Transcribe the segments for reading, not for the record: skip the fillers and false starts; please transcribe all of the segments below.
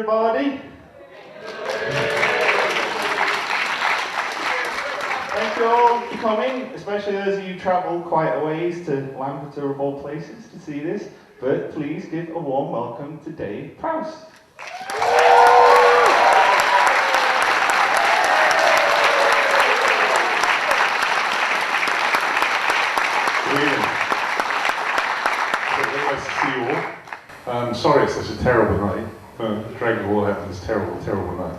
everybody. Thank you all for coming, especially those of you who travel quite a ways to Lampeter of all places to see this. But please give a warm welcome to Dave Prowse. Nice to see you all. Sorry it's such a terrible night. Dragging all out this terrible, terrible night.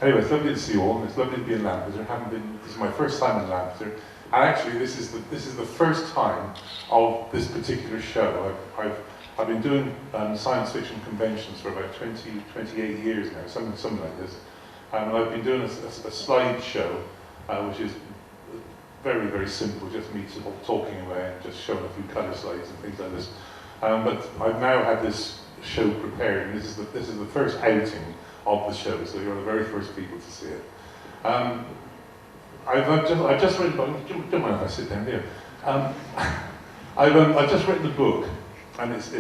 Anyway, it's lovely to see you all. It's lovely to be in Lampeter. This is my first time in Lampeter. And actually, this is the first time of this particular show. I've been doing science fiction conventions for about 28 years now, something like this. And I've been doing a slide show, which is very, very simple, just me talking away and just showing a few colour slides and things like this. But I've now had this show prepared, and this is the first outing of the show, so you're the very first people to see it. I've just written. Don't mind if I sit down here. I've just written a book, and it's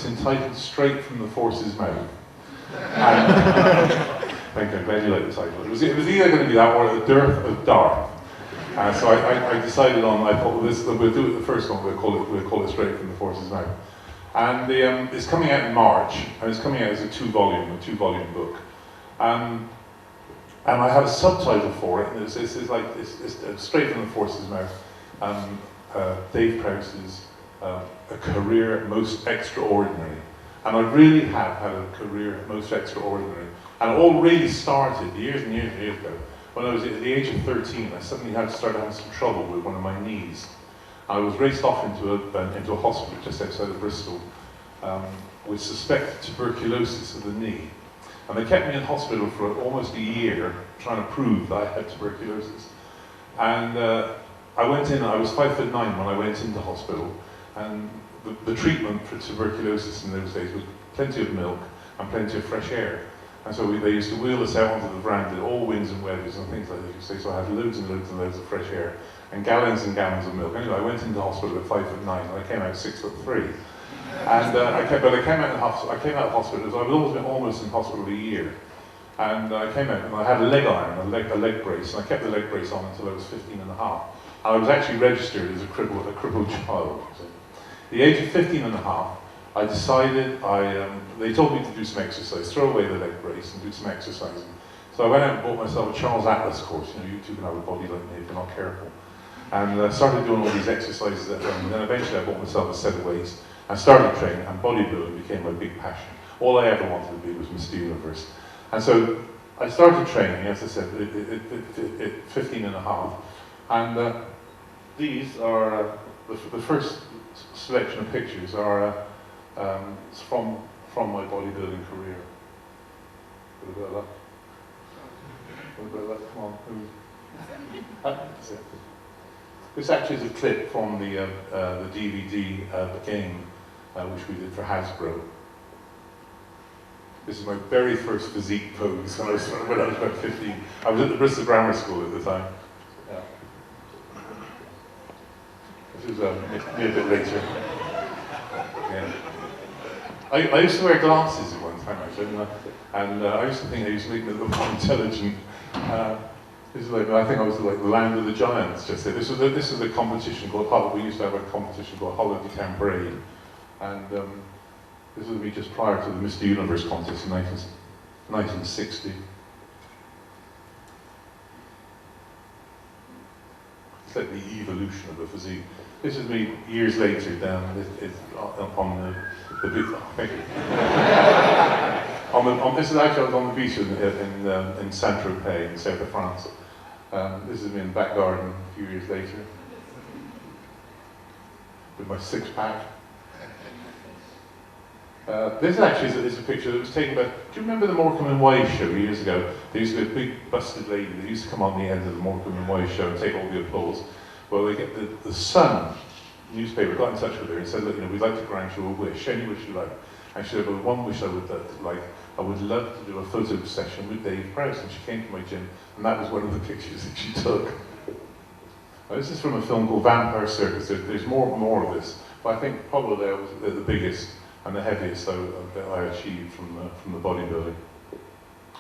entitled "Straight from the Force's Mouth." Thank you. I'm glad you like the title. It was either going to be that or "The Dearth of Darth." So I decided on. I thought, well, we'll do it the first one. We'll call it "Straight from the Force's Mouth." And it's coming out in March, and it's coming out as a two-volume book. And I have a subtitle for it, and it's Straight from the Force's Mouth. Dave Prowse's A Career Most Extraordinary. And I really have had a career most extraordinary. And it all really started years and years and years ago. When I was at the age of 13, I suddenly started having some trouble with one of my knees. I was raced off into a hospital just outside of Bristol with suspected tuberculosis of the knee. And they kept me in hospital for almost a year trying to prove that I had tuberculosis. And I went in, I was 5'9" when I went into hospital, and the treatment for tuberculosis in those days was plenty of milk and plenty of fresh air. And so they used to wheel us out onto the veranda, all winds and weathers and things like that. So I had loads and loads and loads of fresh air and gallons of milk. Anyway, I went into hospital at 5'9", and I came out 6'3". And I came out of hospital. So I've always been almost in hospital a year. And I came out and I had a leg iron, a leg brace, and I kept the leg brace on until I was 15 and a half. And I was actually registered as a crippled child. So, at the age of 15 and a half, I decided they told me to do some exercise, throw away the leg brace and do some exercising. So I went out and bought myself a Charles Atlas course. You two can have a body like me if you're not careful. And started doing all these exercises at home. And then eventually I bought myself a set of weights and started training, and bodybuilding became my big passion. All I ever wanted to be was Mr. Universe. And so I started training, as I said, at 15 and a half. And these are, the first selection of pictures are from my bodybuilding career. A bit of luck. Come on. That's it. This actually is a clip from the DVD game, which we did for Hasbro. This is my very first physique pose when I was about 15. I was at the Bristol Grammar School at the time. Yeah. This is me a bit later. Yeah. I used to wear glasses at one time, actually, and I used to think I used to make me look more intelligent. This is like, I think I was like the land of the giants. Just there. This was a competition called we used to have a competition called Holiday Town Parade, and this was me just prior to the Mr. Universe contest in 1960. It's like the evolution of the physique. This is me years later down on the big. Thank you. This is actually I was on the beach in Saint-Tropez in south of France. This is me in the back garden a few years later with my six-pack. This actually is a picture that was taken by. Do you remember the Morecambe and Wise show years ago? There used to be a big busted lady that used to come on the end of the Morecambe and Wise show and take all the applause. Well, they get the Sun newspaper got in touch with her and said, look, we'd like to grant you a wish, any wish you like. And she said, well, one wish I would like. I would love to do a photo session with Dave Prowse, and she came to my gym, and that was one of the pictures that she took. Now, this is from a film called Vampire Circus. There's more of this, but I think probably that was the biggest and the heaviest that I achieved from the bodybuilding.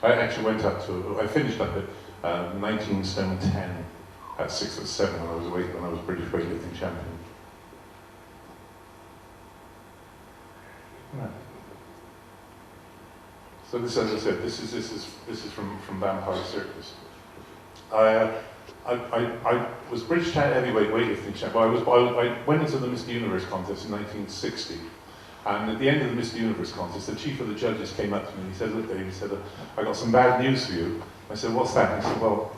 I actually went up to, I finished up at 19 stone 10 at 6'7" when I was British weightlifting champion. Right. So this, as I said, this is from Vampire Circus. I was British heavyweight weightlifting champion. I went into the Mr. Universe contest in 1960, and at the end of the Mr. Universe contest, the chief of the judges came up to me and he said, "Look, Dave," he said, "I got some bad news for you." I said, "What's that?" He said, "Well,"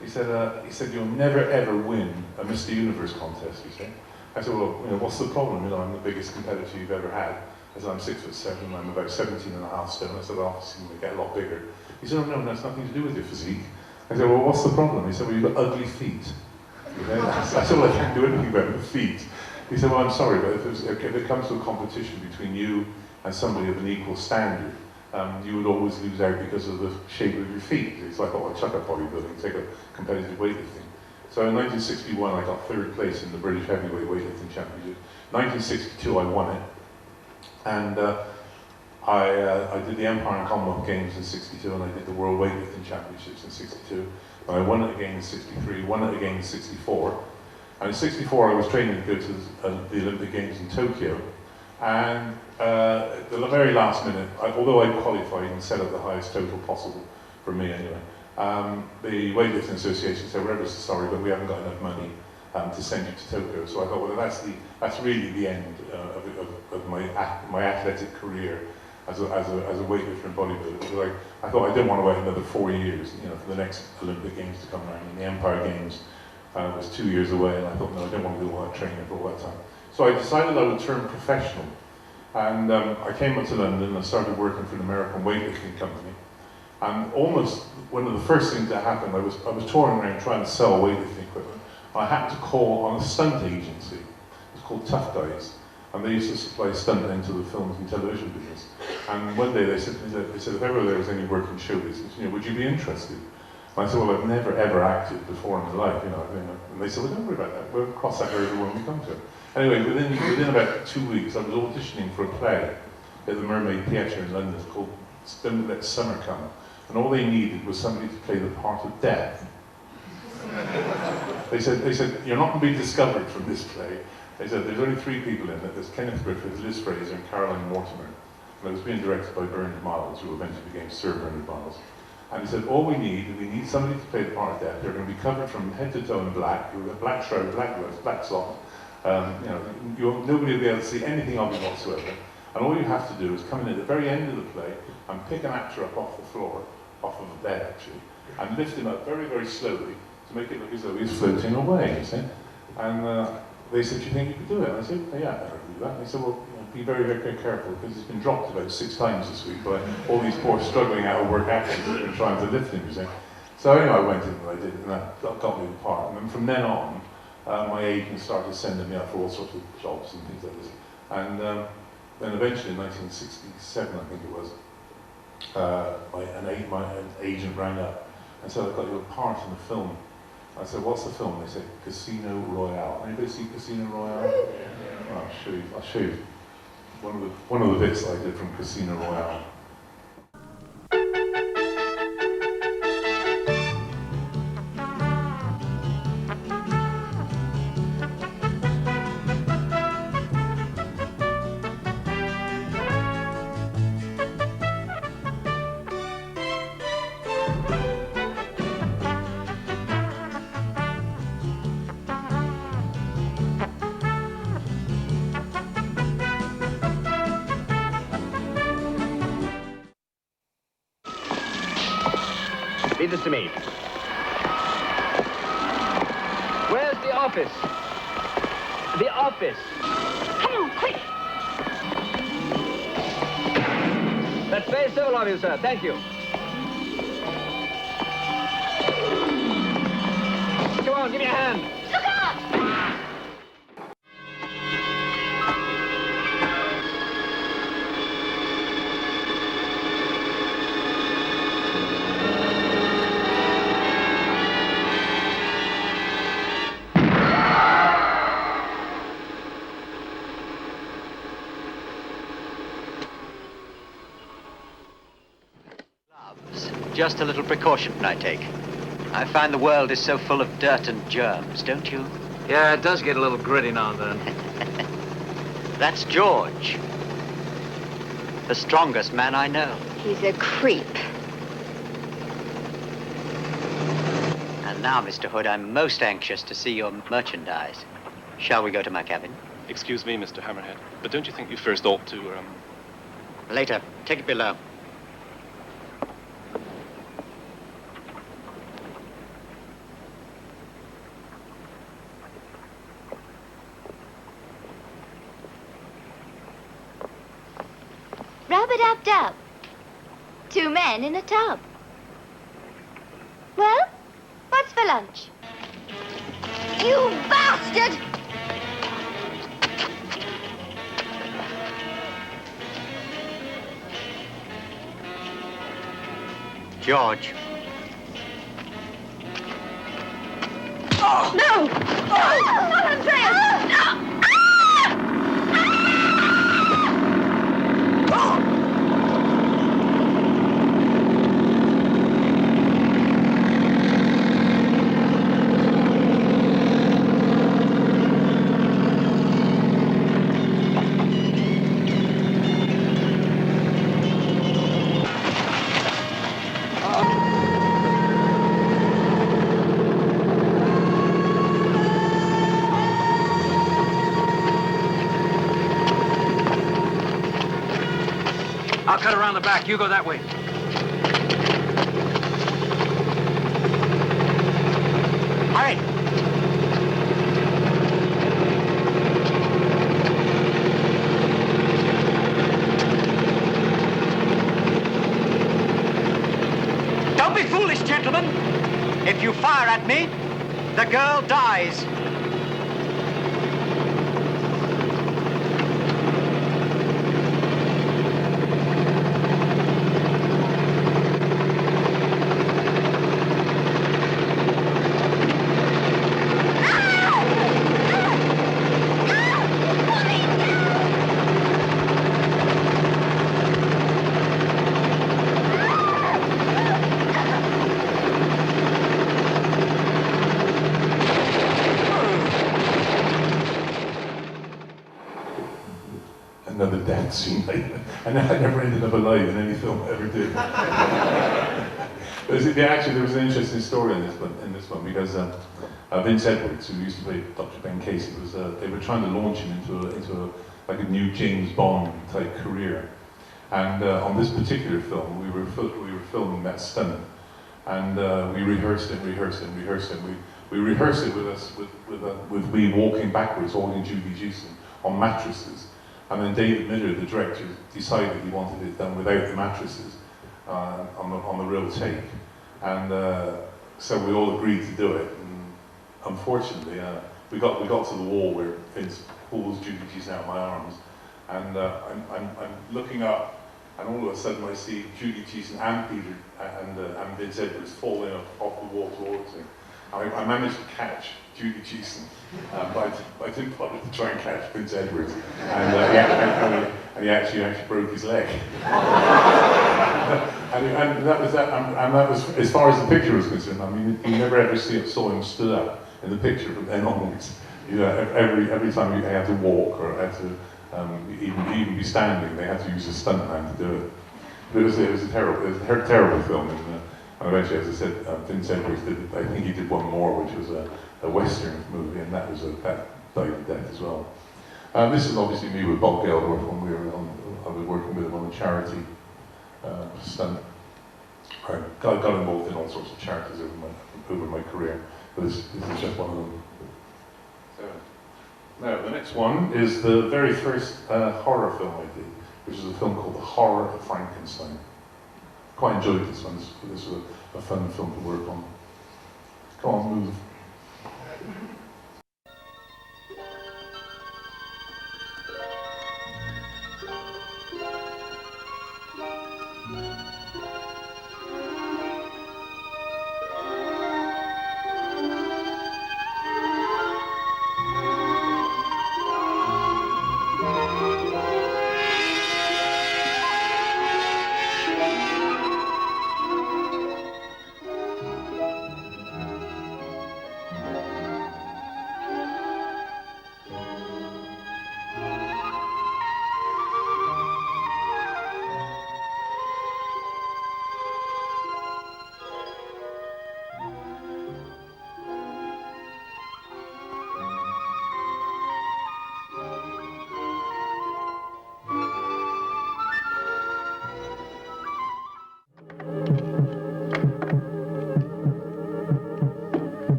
he said, "You'll never ever win a Mr. Universe contest." He said. I said, "Well, what's the problem? I'm the biggest competitor you've ever had." I said, "I'm 6'7", I'm about 17.5 stone. I said, "Well, obviously you get a lot bigger." He said, "Oh no, that's nothing to do with your physique." I said, "Well, what's the problem?" He said, "Well, you've got ugly feet." I said, "Well, I can't do anything about my feet." He said, "Well, I'm sorry, but if it comes to a competition between you and somebody of an equal standard, you would always lose out because of the shape of your feet." It's like, "Oh, I chuck up bodybuilding, take up competitive weightlifting." So in 1961, I got 3rd place in the British Heavyweight Weightlifting Championship. 1962, I won it. And I did the Empire and Commonwealth Games in 62, and I did the World Weightlifting Championships in 62. And I won it again in 63, won it again in 64. And in 64, I was training to go to the Olympic Games in Tokyo. And at the very last minute, although I qualified and set up the highest total possible, for me anyway, the Weightlifting Association said, "We're ever so sorry, but we haven't got enough money to send you to Tokyo." So I thought, well, that's really the end of my athletic career as a weightlifter and bodybuilder. Because I thought I didn't want to wait another 4 years, for the next Olympic Games to come around. And the Empire Games was 2 years away, and I thought, no, I didn't want to do all that training for all that time. So I decided I would turn professional. And I came up to London and I started working for an American weightlifting company. And almost one of the first things that happened, I was touring around trying to sell weightlifting equipment. I happened to call on a stunt agency. It was called Tough Guys, and they used to supply stunt men to the films and television business. And one day they said, if ever there was any work in show business, would you be interested? And I said, well, I've never ever acted before in my life, And they said, well, don't worry about that. We'll cross that river when we come to it. Anyway, within about 2 weeks, I was auditioning for a play at the Mermaid Theatre in London called Don't Let Summer Come. And all they needed was somebody to play the part of Death. They said, "You're not going to be discovered from this play." They said, "There's only 3 people in it. There's Kenneth Griffith, Liz Fraser, and Caroline Mortimer." And it was being directed by Bernard Miles, who eventually became Sir Bernard Miles. And he said, "All we need somebody to play the part of Death. They're going to be covered from head to toe in black, with a black shroud, black gloves, black socks. Nobody will be able to see anything of you whatsoever. And all you have to do is come in at the very end of the play and pick an actor up off the floor, off of the bed actually, and lift him up very, very slowly to make it look as though he's floating away, you see." And they said, "Do you think you could do it?" And I said, "Yeah, I can do that." And they said, "Well, be very, very, very careful, because he's been dropped about 6 times this week by all these poor struggling out of work actors that have been trying to lift him, you see." So anyway, I went in and I did it, and that got me the part. And then from then on, my agent started sending me out for all sorts of jobs and things like this. And then eventually in 1967, I think it was, my agent rang up and said, "I've got your part in the film." I said, "What's the film?" They said, "Casino Royale." Anybody see Casino Royale? Oh, I'll show you. One of the bits I did from Casino Royale. Leave this to me. Where's the office? The office. Come on, quick! That's very civil of you, sir. Thank you. Come on, give me a hand. Look out! Gloves. Just a little precaution I take. I find the world is so full of dirt and germs, don't you? Yeah, it does get a little gritty now and then. That's George. The strongest man I know. He's a creep. And now, Mr. Hood, I'm most anxious to see your merchandise. Shall we go to my cabin? Excuse me, Mr. Hammerhead, but don't you think you first ought to, Later. Take it below. Rub-a-dub-dub. 2 men in a tub. Well, what's for lunch? You bastard! George. Oh! No! Oh! Not Andreas! No! I'll cut around the back. You go that way. Hurry! Don't be foolish, gentlemen. If you fire at me, the girl dies. Another death scene. And I never ended up alive in any film I ever did. Actually, there was an interesting story in this one because Vince Edwards, who used to play Dr. Ben Casey, they were trying to launch him into a new James Bond type career. And on this particular film, we were filming that stunt, and we rehearsed it. We rehearsed it with me walking backwards, holding Judy Gleason on mattresses. And then David Miller, the director, decided he wanted it done without the mattresses on the real take. And so we all agreed to do it. And unfortunately, we got to the wall where Vince pulls Judy Gleason out of my arms. And I'm looking up, and all of a sudden I see Judy Gleason and Peter and Vince Edwards falling off the wall towards me. I managed to catch Judy Gleason, but I didn't bother to try and catch Vince Edwards, and he actually broke his leg. and that was that. And that was, as far as the picture was concerned. I mean, you never ever saw him stood up in the picture from then onwards. You know, every time they had to walk or had to even be standing, they had to use a stuntman to do it. But it was a terrible film. And eventually, as I said, Vince Edwards did. I think he did one more, which was a Western movie, and that died of death as well. This is obviously me with Bob Geldof when I was working with him on a charity stunt. I got involved in all sorts of charities over my career, but this is just one of them. So, now, the next one is the very first horror film I did, which is a film called The Horror of Frankenstein. Quite enjoyed this one. This was a fun film to work on. Go on, move.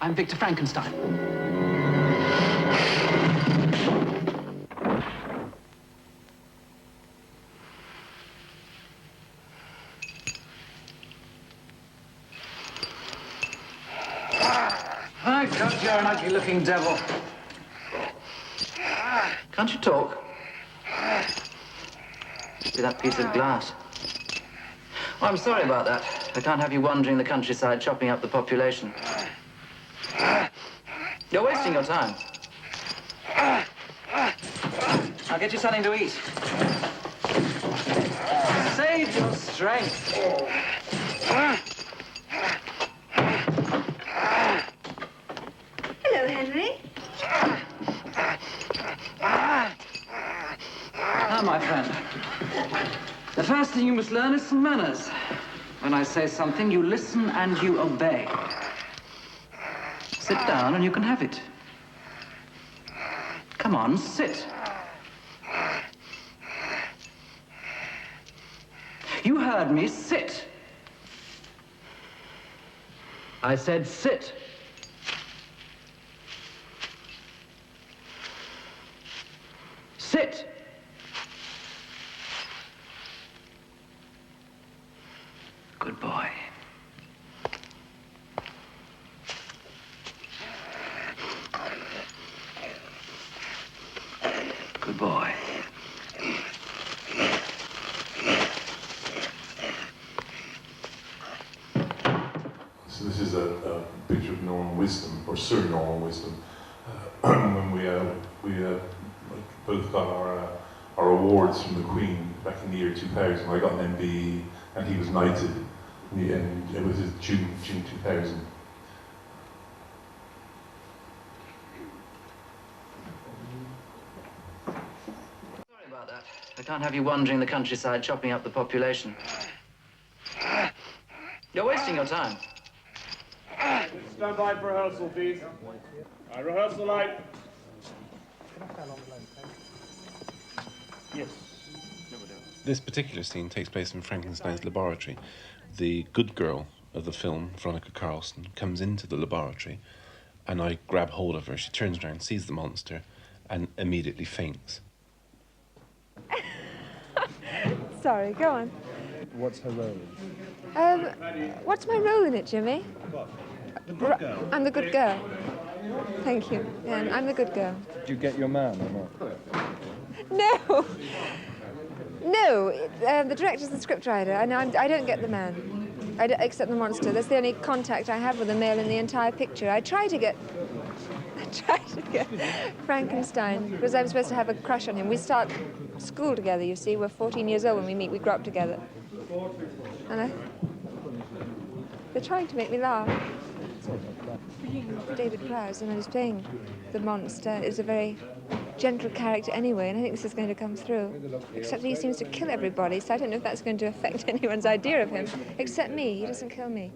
I'm Victor Frankenstein. My God, you're an ugly-looking devil. Can't you talk? With that piece of glass. Oh, I'm sorry about that. I can't have you wandering the countryside, chopping up the population. You're wasting your time. I'll get you something to eat. Save your strength. Hello, Henry. Now, my friend, the first thing you must learn is some manners. When I say something, you listen and you obey. Sit down and you can have it. Come on, sit. You heard me, sit. I said sit. Sit. Good boy. Good boy. So this is a picture of Norman Wisdom, or Sir Norman Wisdom, when we both got our awards from the Queen back in the year 2000. I got an MBE and he was knighted, and it was June 2000. Sorry about that. I can't have you wandering the countryside, chopping up the population. You're wasting your time. Stand by for rehearsal, please. Rehearsal light. Yes. This particular scene takes place in Frankenstein's laboratory. The good girl of the film, Veronica Carlson, comes into the laboratory and I grab hold of her. She turns around, sees the monster and immediately faints. Sorry, go on. What's her role? What's my role in it, Jimmy? The good girl. I'm the good girl. Thank you. Yeah, I'm the good girl. Did you get your man or not? No! No, the director's the scriptwriter, and I don't get the man. Except the monster. That's the only contact I have with a male in the entire picture. I try to get Frankenstein, because I'm supposed to have a crush on him. We start school together, you see. We're 14 years old when we meet. We grow up together. And they're trying to make me laugh. David Prowse, and I was playing the monster, is a very gentle character anyway, and I think this is going to come through. Except he seems to kill everybody, so I don't know if that's going to affect anyone's idea of him. Except me. He doesn't kill me.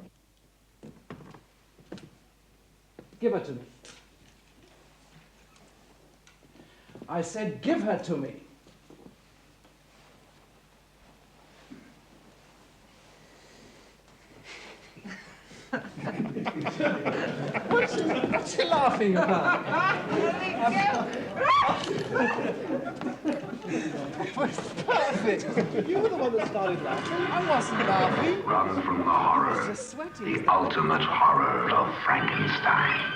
Give her to me. I said give her to me. What's he laughing about? It was perfect. You were the one that started laughing. I wasn't laughing. Run from the horror, Just sweating. the ultimate horror of Frankenstein.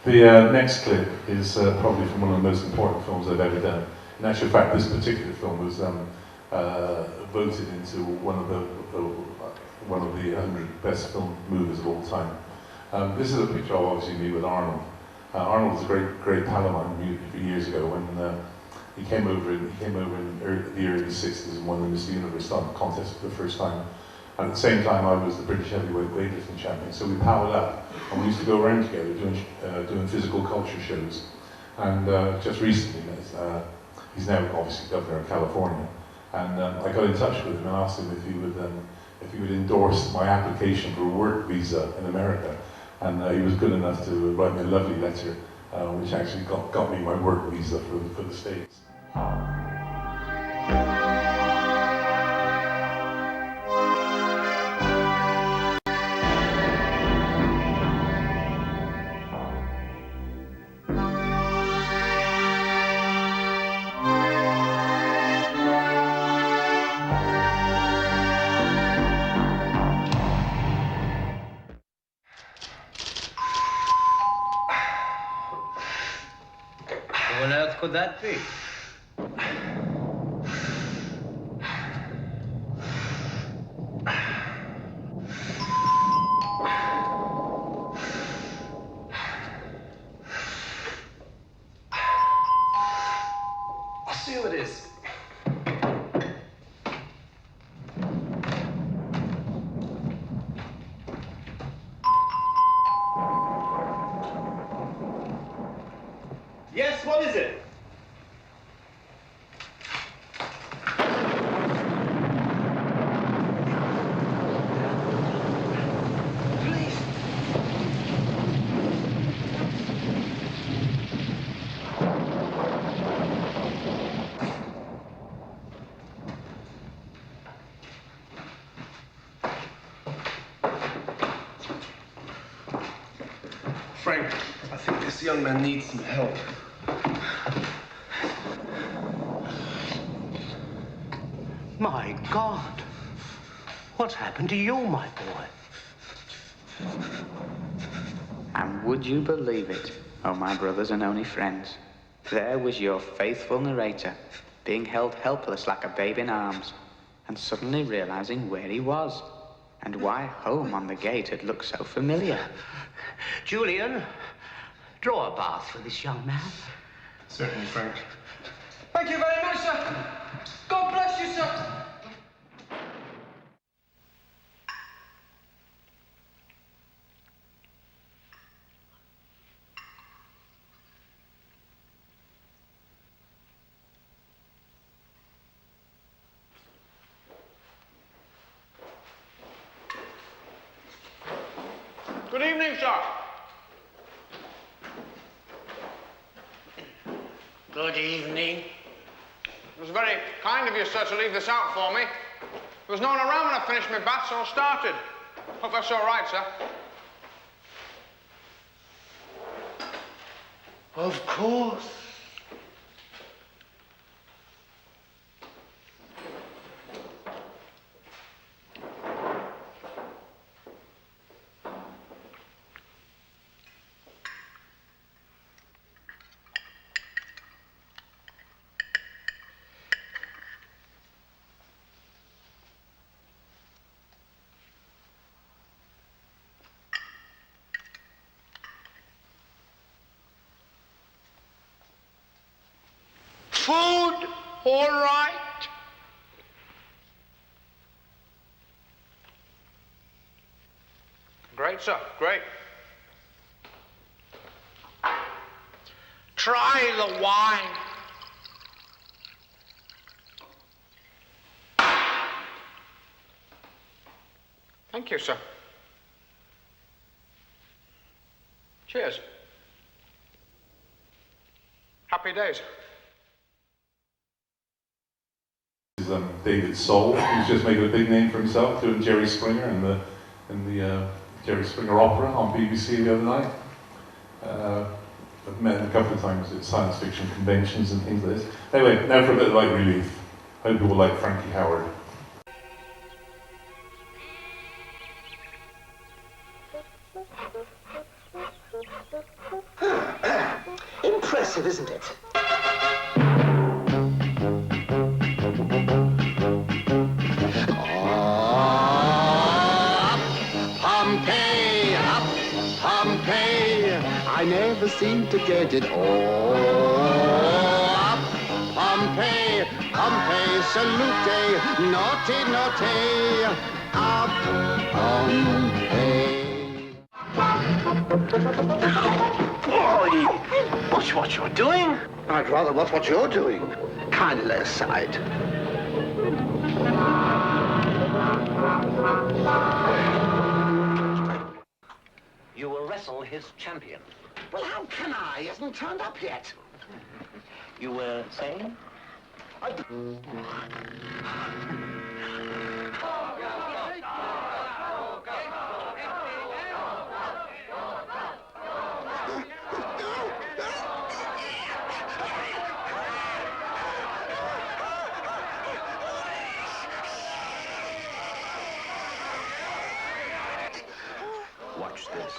The next clip is probably from one of the most important films I've ever done. In actual fact, this particular film was voted into one of the 100 best film movies of all time. This is a picture of obviously me with Arnold. Arnold was a great pal of mine a few years ago when he came over in the early 60s and won the Miss Universe contest for the first time. And at the same time, I was the British heavyweight weightlifting champion, so we palled up and we used to go around together doing physical culture shows. And just recently, he's now obviously governor of California, and I got in touch with him and asked him if he would endorse my application for a work visa in America. And he was good enough to write me a lovely letter, which actually got me my work visa for the States. on earth could that be? I'll see who it is. Yes, what is it? Frank, I think this young man needs some help. My God! What's happened to you, my boy? And would you believe it, oh my brothers and only friends, there was your faithful narrator, being held helpless like a babe in arms, and suddenly realizing where he was, and why home on the gate had looked so familiar. Julian, draw a bath for this young man. Certainly, Frank. Thank you very much, sir. God bless you, sir. Good evening, sir. Good evening. It was very kind of you, sir, to leave this out for me. There was no one around when I finished my bath, so I started. Hope that's all right, sir. Of course. Food, all right. Great, sir, great. Try the wine. Thank you, sir. Cheers. Happy days. David Soul, who's just making a big name for himself doing Jerry Springer in the Jerry Springer opera on BBC the other night. I've met him a couple of times at science fiction conventions and things like this. Anyway, now for a bit of light relief. I hope people like Frankie Howard. Impressive, isn't it? I never seem to get it all. Up, Pompeii, Pompeii, salute, naughty, naughty. Up, Pompeii. Boy, watch what you're doing. I'd rather watch what you're doing. Kindly lay aside. You will wrestle his champion. Well, how can I? He hasn't turned up yet. You were saying? Watch this.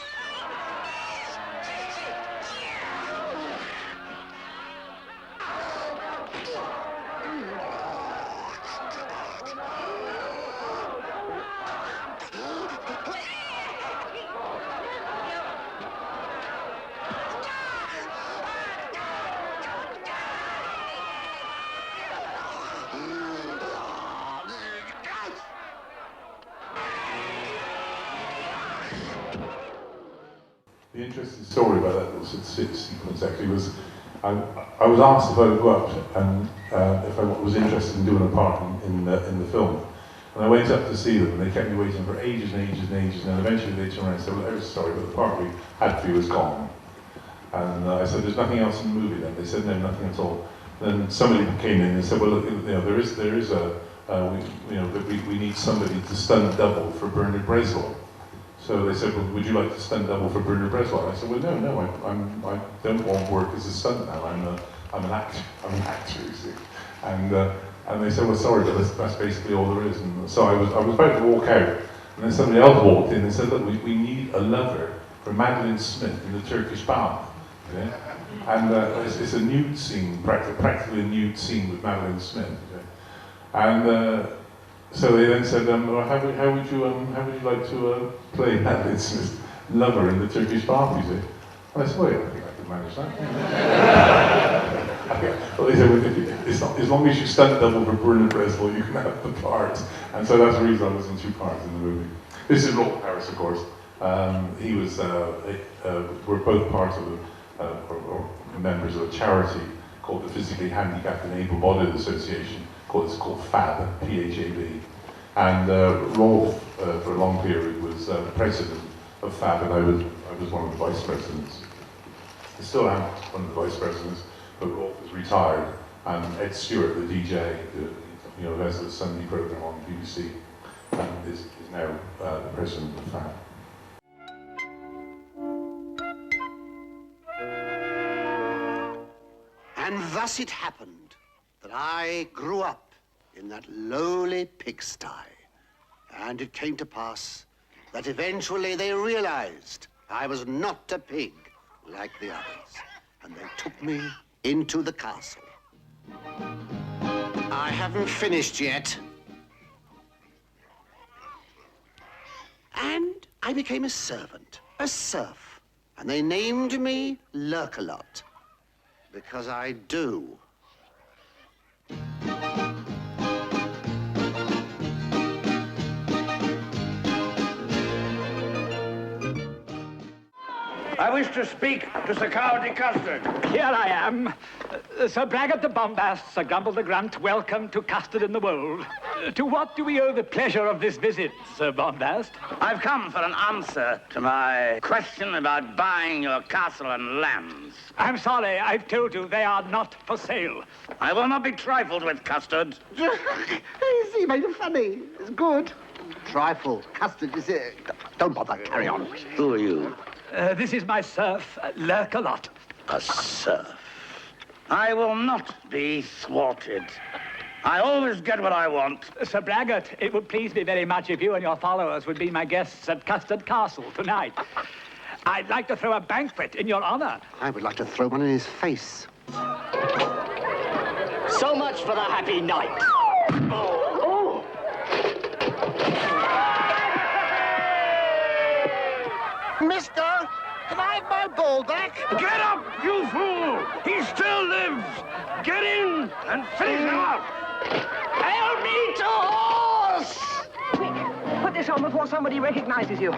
The interesting story about that little sequence actually was, I was asked if I would go up and if I was interested in doing a part in the film. And I went up to see them, and they kept me waiting for ages and ages and ages, and then eventually they turned around and said, well, I'm sorry, but the part we had for you was gone. And I said, there's nothing else in the movie then? They said, no, nothing at all. Then somebody came in and said, well, look, there is a, we need somebody to stunt double for Bernard Breslau. So they said, well, would you like to stunt double for Bernard Breslau? And I said, well, no, I don't want work as a stunt now. I'm an actor, you see. And they said, well, sorry, but that's basically all there is. And so I was about to walk out, and then somebody else walked in and said, look, we need a lover for Madeleine Smith in the Turkish bath. Yeah? And it's a nude scene, practically a nude scene with Madeleine Smith. Yeah? And so they then said, well, how would you like to play Madeleine Smith's lover in the Turkish bath, you see? And I said, well, yeah, I think I can manage that. Well, they said, well, as long as you stunt double for Bernard Breslau, you can have the part. And so that's the reason I was in 2 parts in the movie. This is Rolf Harris, of course. He was, we're both parts of or members of a charity called the Physically Handicapped and Able-Bodied Association, it's called FAB, P-H-A-B. And Rolf, for a long period, was the president of FAB, and I was one of the vice presidents. I still am one of the vice presidents, but Rolf is retired, and Ed Stewart, the DJ, who has the Sunday program on BBC, is now the president of FAB. And thus it happened that I grew up in that lowly pigsty. And it came to pass that eventually they realized I was not a pig like the others. And they took me into the castle. I haven't finished yet. And I became a servant, a serf. And they named me Lurkalot. Because I do. I wish to speak to Sir Cowardly Custard. Here I am. Sir Braggart the Bombast, Sir Grumble the Grunt, welcome to Custard in the Wold. To what do we owe the pleasure of this visit, Sir Bombast? I've come for an answer to my question about buying your castle and lands. I'm sorry, I've told you they are not for sale. I will not be trifled with, Custard. He made it funny. It's good. Trifle. Custard is it. Don't bother. Carry on. Who are you? This is my serf, Lurkalot. A serf? I will not be thwarted. I always get what I want. Sir Braggart, it would please me very much if you and your followers would be my guests at Custard Castle tonight. I'd like to throw a banquet in your honor. I would like to throw one in his face. So much for the happy night. Oh. Mister, can I have my ball back? Get up, you fool! He still lives! Get in and finish him up! I'll meet a horse! Quick, put this on before somebody recognizes you.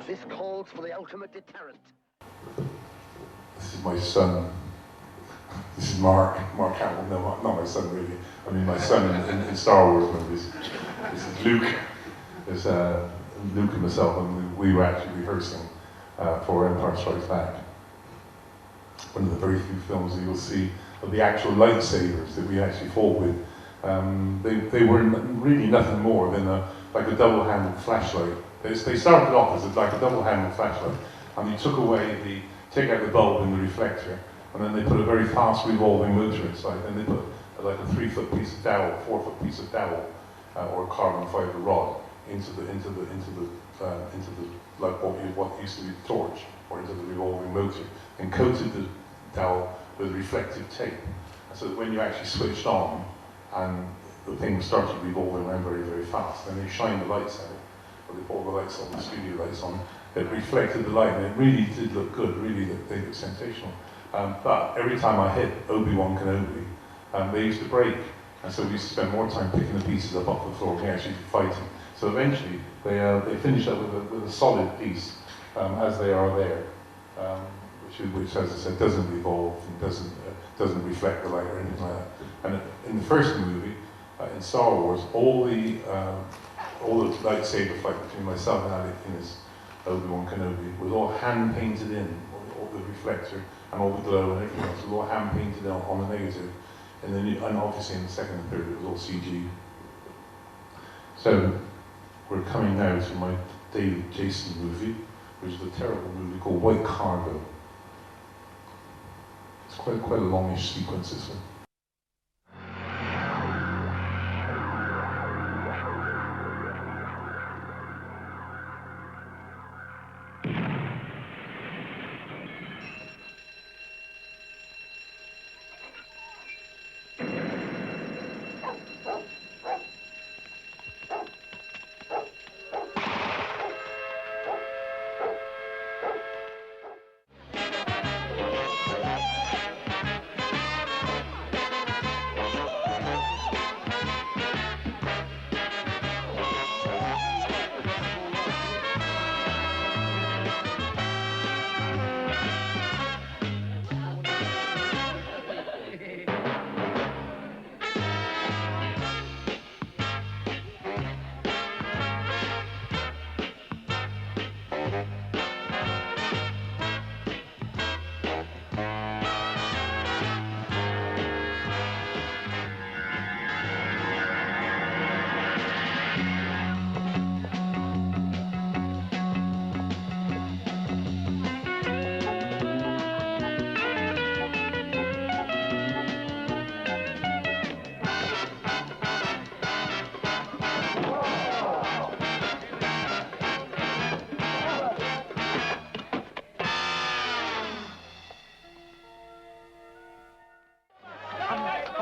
This calls for the ultimate deterrent. This is my son. This is Mark Hamill. No, not my son really. I mean my son in Star Wars movies. This is Luke. There's Luke and myself, and we were actually rehearsing for Empire Strikes Back. One of the very few films that you'll see of the actual lightsabers that we actually fought with. They were really nothing more than like a double-handled flashlight. They started off as like a double-handled flashlight, and you take out the bulb and the reflector, and then they put a very fast revolving motor inside, and they put like a 3-foot piece of dowel, 4-foot piece of dowel, or carbon fiber rod into the like what used to be the torch, or into the revolving motor, and coated the dowel with reflective tape, so that when you actually switched on and the thing started revolving around very, very fast, then they shined the lights out, or they put all the lights on, the studio lights on, it reflected the light, and it really did look good, they looked sensational. But every time I hit Obi-Wan Kenobi, they used to break, and so we used to spend more time picking the pieces up off the floor than actually fighting. So eventually, they finish up with a solid piece, as they are there, which, as I said, doesn't evolve and doesn't reflect the light or anything like that. And in the first movie, in Star Wars, all the lightsaber fight between myself and Alec Guinness, Obi-Wan Kenobi, was all hand painted in, all the reflector and all the glow and everything else was all hand painted on the negative. And then, and obviously in the second and third, it was all CG. So we're coming now to my David Jason movie, which is a terrible movie called White Cargo. It's quite a longish sequence, this one.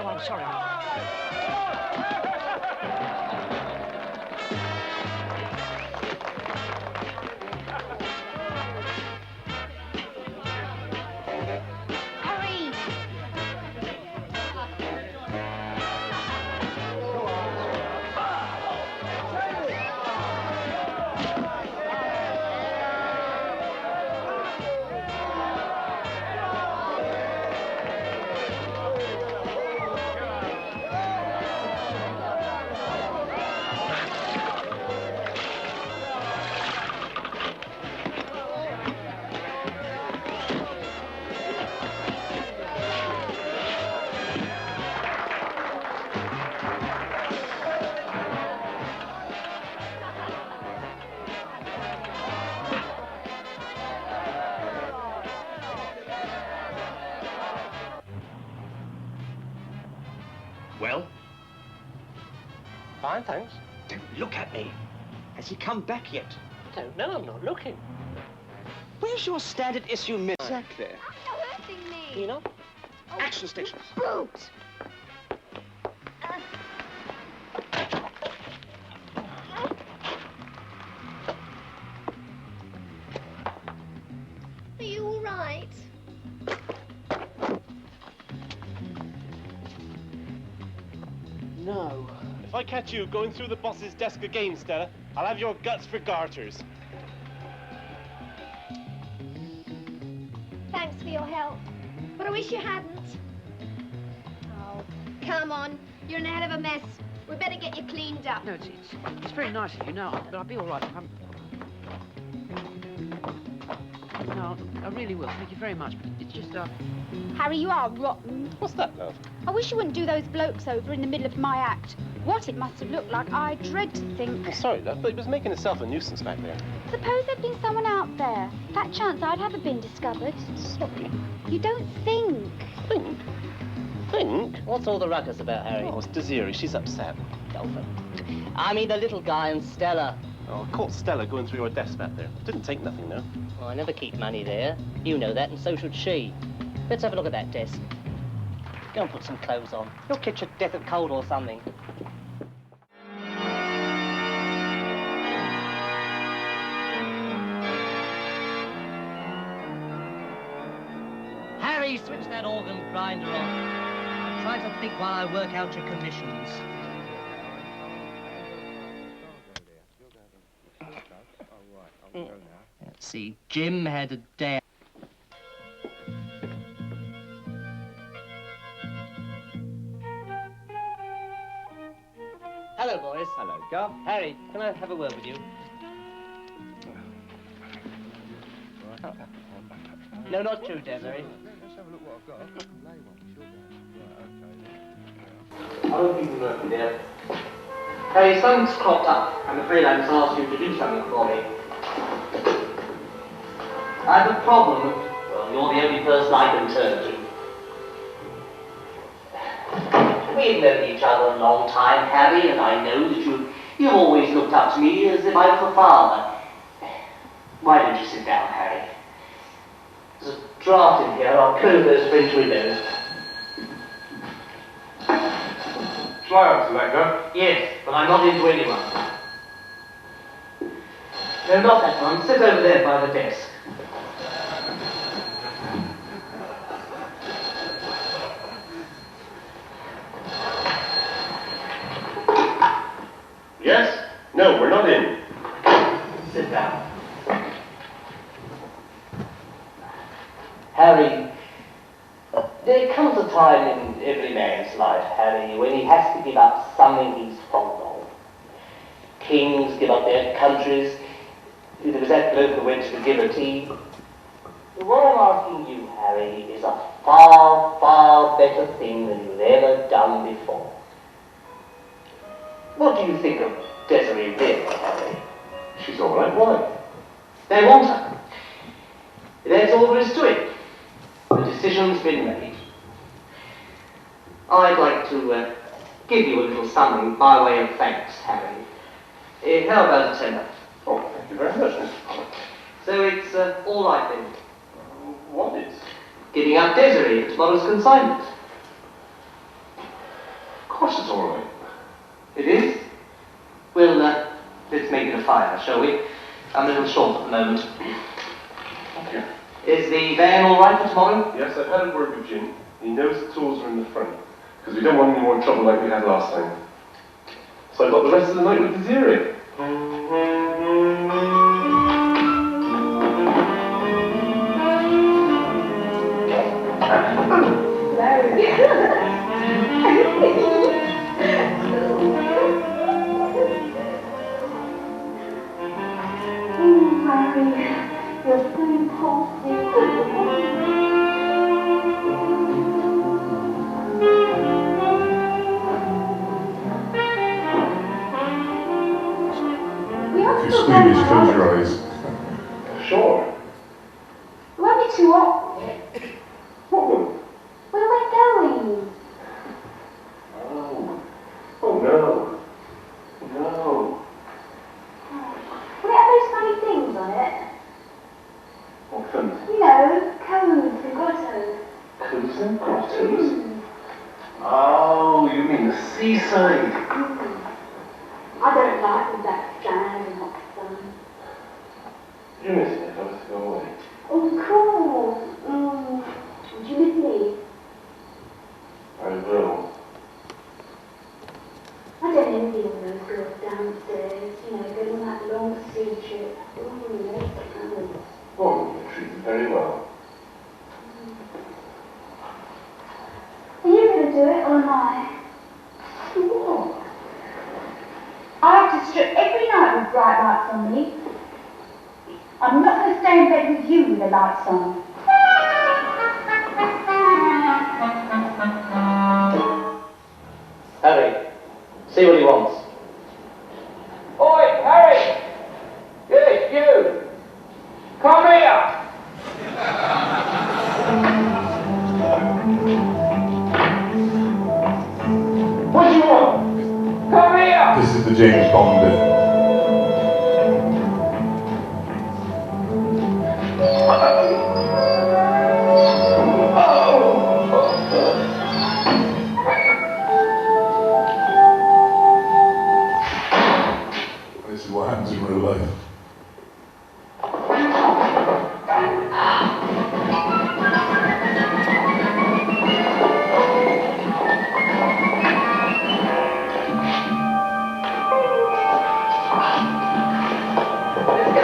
Oh, I'm sorry. Hurry! Well? Fine, thanks. Don't look at me. Has he come back yet? I don't know, I'm not looking. Where's your standard issue miss? Exactly. You're hurting me. You know? Action station. Brute! Are you all right? No. If I catch you going through the boss's desk again, Stella, I'll have your guts for garters. Thanks for your help, but I wish you hadn't. Oh, come on. You're in a hell of a mess. We better get you cleaned up. No, it's very nice of you, no, but I'll be all right. No, I really will. Thank you very much, but it's just, Harry, you are rotten. What's that, love? I wish you wouldn't do those blokes over in the middle of my act. What it must have looked like, I dread to think. I'm sorry, love, but he was making himself a nuisance back there. Suppose there'd been someone out there. That chance I'd have been discovered. Sorry. You don't think. Think? Think? What's all the ruckus about, Harry? Oh, it's Desiree. She's upset. Dolphin. I mean the little guy and Stella. Oh, I caught Stella going through your desk back there. Didn't take nothing, no. Well, I never keep money there. You know that, and so should she. Let's have a look at that desk. Go and put some clothes on. You'll catch your death of cold or something. Harry, switch that organ grinder on. I'll try to think while I work out your commissions. Let's see, Jim had a dad. Hello, boys. Hello, Gov. Harry, can I have a word with you? No, not you, Desiree. Let's have a look what I've got. I can lay one. I don't think you know, dear. Harry, something's cropped up. I'm afraid I must ask you to do something for me. I have a problem. Well, you're the only person I can turn to. We've known each other a long time, Harry, and I know that you've always looked up to me as if I was a father. Why don't you sit down, Harry? There's a draft in here. I'll close those French windows. Shall I answer that, Gov? Yes, but I'm not into anyone. No, not that one. Sit over there by the desk. Yes? No, we're not in. Sit down. Harry, there comes a time in every man's life, Harry, when he has to give up something he's fond of. Kings give up their countries. There was that bloke who went to the guillotine. What I'm asking you, Harry, is a far, far better thing than you've ever done before. What do you think of Desiree Vick, Harry? She's all right. Why? They want her. That's all there is to it. The decision's been made. I'd like to give you a little something by way of thanks, Harry. How about a tenner? Oh, thank you very much, Mr. Pollard. So it's all right then. What is? Giving up Desiree at tomorrow's consignment. Of course it's all right. It is? Well, let's make it a fire, shall we? I'm a little short at the moment. Thank you. Is the van all right for tomorrow? Yes, I've had a word with Jim. He knows the tools are in the front, because we don't want any more trouble like we had last time. So I've got the rest of the night with Desiree. You're so impulsive. If you're squeamish, close your eyes. Sure. Won't be too hot. What one? Where are we going? Oh no. No. Will it have those funny things on it? What fun? You know, cones and grottos. Coves and grottos? Oh, you mean the seaside? I don't like all that sand and hot sun. You miss me if I was to go away. Oh, cool. Would you miss me? I will. I don't envy all those girls downstairs, you know, going on that long sea trip. Oh, you treat me very well. Are you going to do it or am I? What? I have to strip every night with bright lights on me. I'm not going to stay in bed with you with the lights on. Harry, see what he wants. Oi, Harry! Yes, you! Come here! What do you want? Come here! This is the James Bond bit.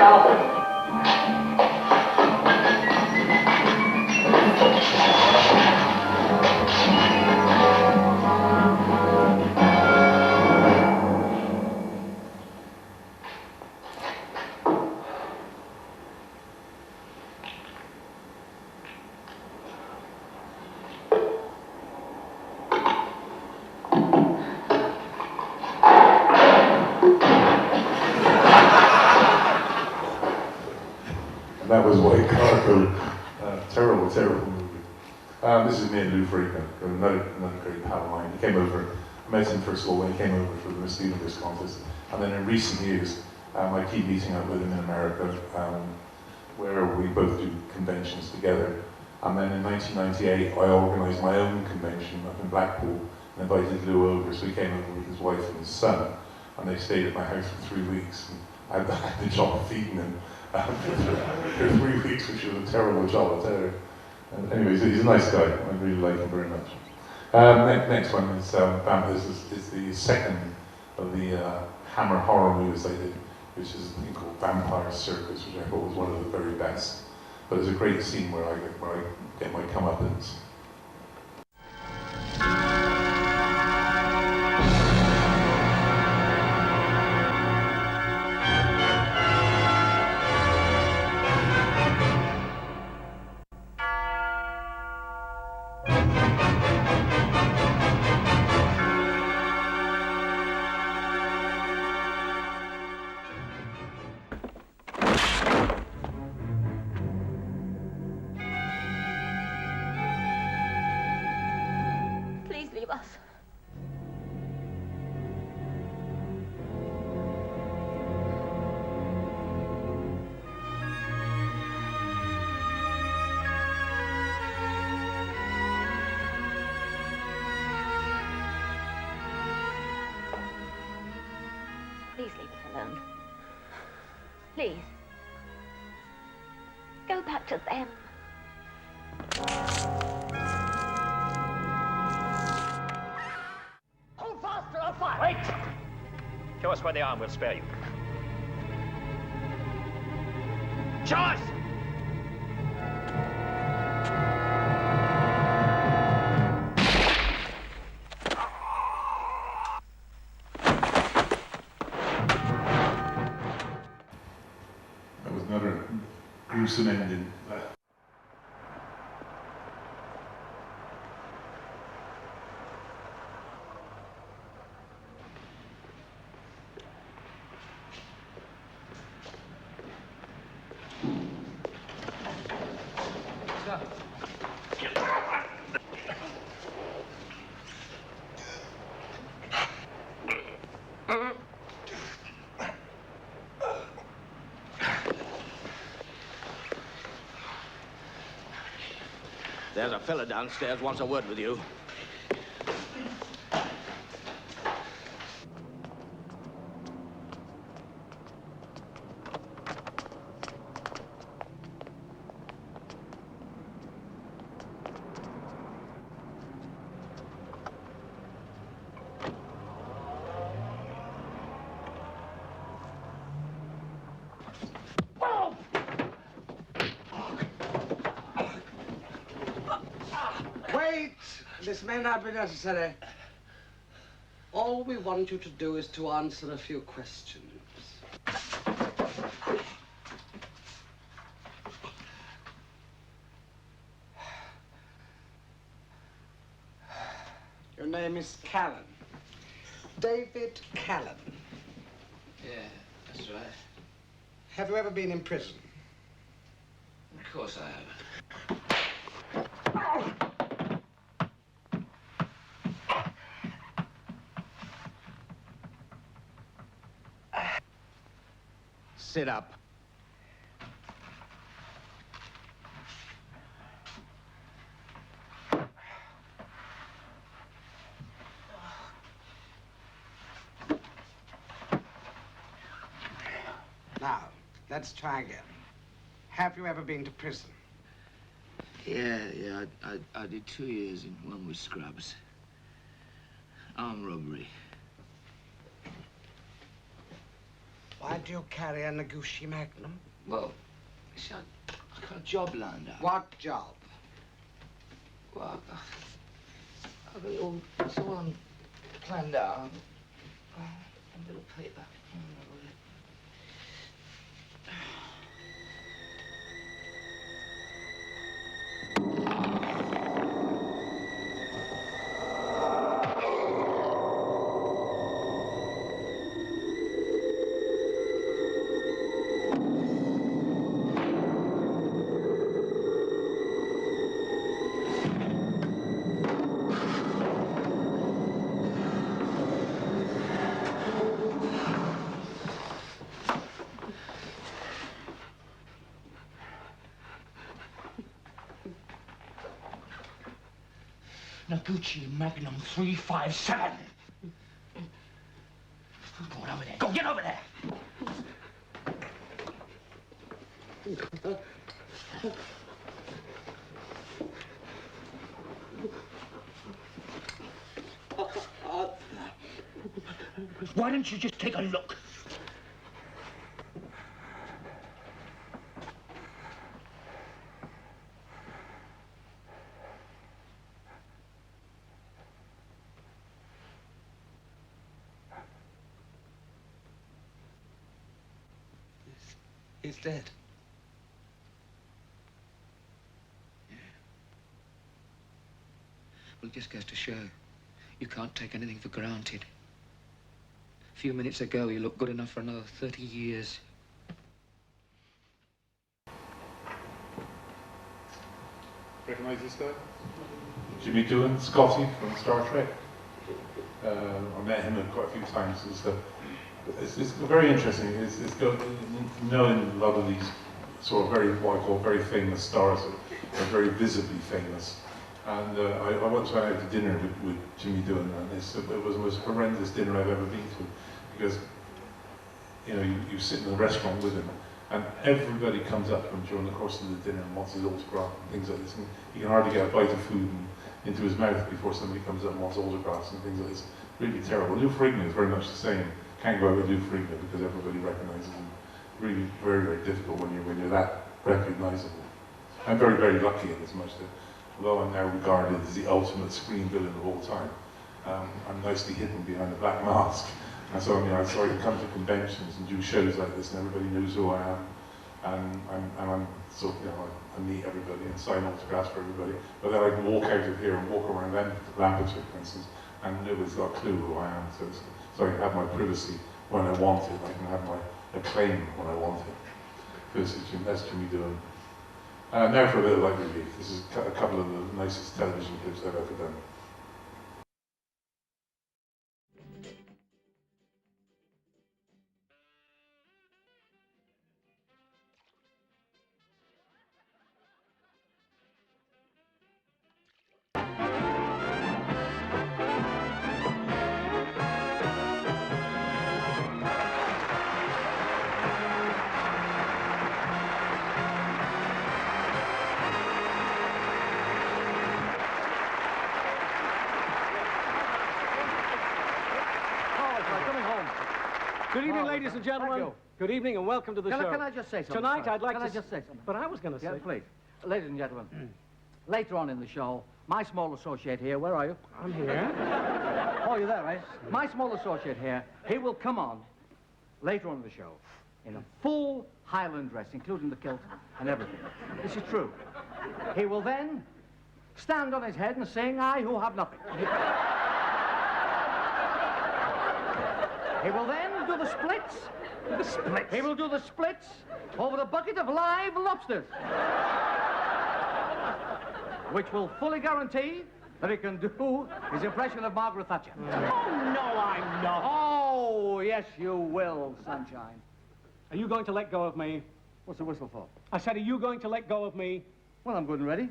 carpet. And that was White Cargo. Terrible, terrible movie. This is me and Lou Freakin, another great pal of mine. He came over, I met him first of all when he came over for the Miss Universe contest. And then in recent years, I keep meeting up with him in America, where we both do conventions together. And then in 1998, I organised my own convention up in Blackpool and invited Lou over, so he came over with his wife and his son, and they stayed at my house for 3 weeks. And I had the job of feeding him for 3 weeks, which was a terrible job, I tell you. Anyways, he's a nice guy. I really like him very much. Next one is is the second of the Hammer horror movies I did, which is a thing called Vampire Circus, which I thought was one of the very best. But there's a great scene where I get my comeuppance. Please leave us. Please leave us alone. Please. Go back to them. Hold fast or I'll fire! Wait! Show us where they are and we'll spare you. Show us! That was another gruesome ending. There's a fella downstairs wants a word with you. Wait! This may not be necessary. All we want you to do is to answer a few questions. Your name is Callan. David Callan. Yeah, that's right. Have you ever been in prison? Of course I have. Sit up. Now, let's try again. Have you ever been to prison? Yeah, I did 2 years in one with Scrubs. Armed robbery. Why do you carry a Noguchi Magnum? Well, see, I got a job lined up. What job? Well, I've got it's all planned out. A little paper. Noguchi Magnum 357. Go on over there. Go, get over there. Why don't you just take a look? He's dead. Yeah. Well, it just goes to show you can't take anything for granted. A few minutes ago, you looked good enough for another 30 years. Recognize this guy? Jimmy Doohan, Scotty from Star Trek. I met him quite a few times and stuff. It's very interesting. It's knowing a lot of these sort of what I call very famous stars are very visibly famous. And I once went out to dinner with Jimmy Doohan, and it was the most horrendous dinner I've ever been to, because you sit in a restaurant with him, and everybody comes up to him during the course of the dinner and wants his autograph and things like this. And he can hardly get a bite of food into his mouth before somebody comes up and wants autographs and things like this. Really terrible. Lou Ferrigno is very much the same. Can't go out with Lou Ferrigno because everybody recognises him. Really very, very difficult when you're that recognisable. I'm very, very lucky in as much that, although I'm now regarded as the ultimate screen villain of all time, I'm nicely hidden behind a black mask. And so I can come to conventions and do shows like this, and everybody knows who I am. And I'm sort of, I meet everybody and sign autographs for everybody. But then I can walk out of here and walk around Lampeter, for instance, and nobody's got a clue who I am. So I can have my privacy when I want it. I can have my acclaim when I want it. That's Jimmy Doohan. Now for a bit of light relief. This is a couple of the nicest television clips I've ever done. Good evening, ladies and gentlemen. Good evening and welcome to the show. Can I just say something? Tonight, I'd like to just say something? But I was going to say... Please. Ladies and gentlemen, later on in the show, my small associate here, where are you? I'm here. Oh, you're there, right? My small associate here, he will come on later on in the show in a full Highland dress, including the kilt and everything. This is true. He will then stand on his head and sing, I who have nothing. He will then do the splits. The splits? He will do the splits over a bucket of live lobsters. Which will fully guarantee that he can do his impression of Margaret Thatcher. Oh, no, I'm not. Oh, yes, you will, sunshine. Are you going to let go of me? What's the whistle for? I said, are you going to let go of me? Well, I'm good and ready.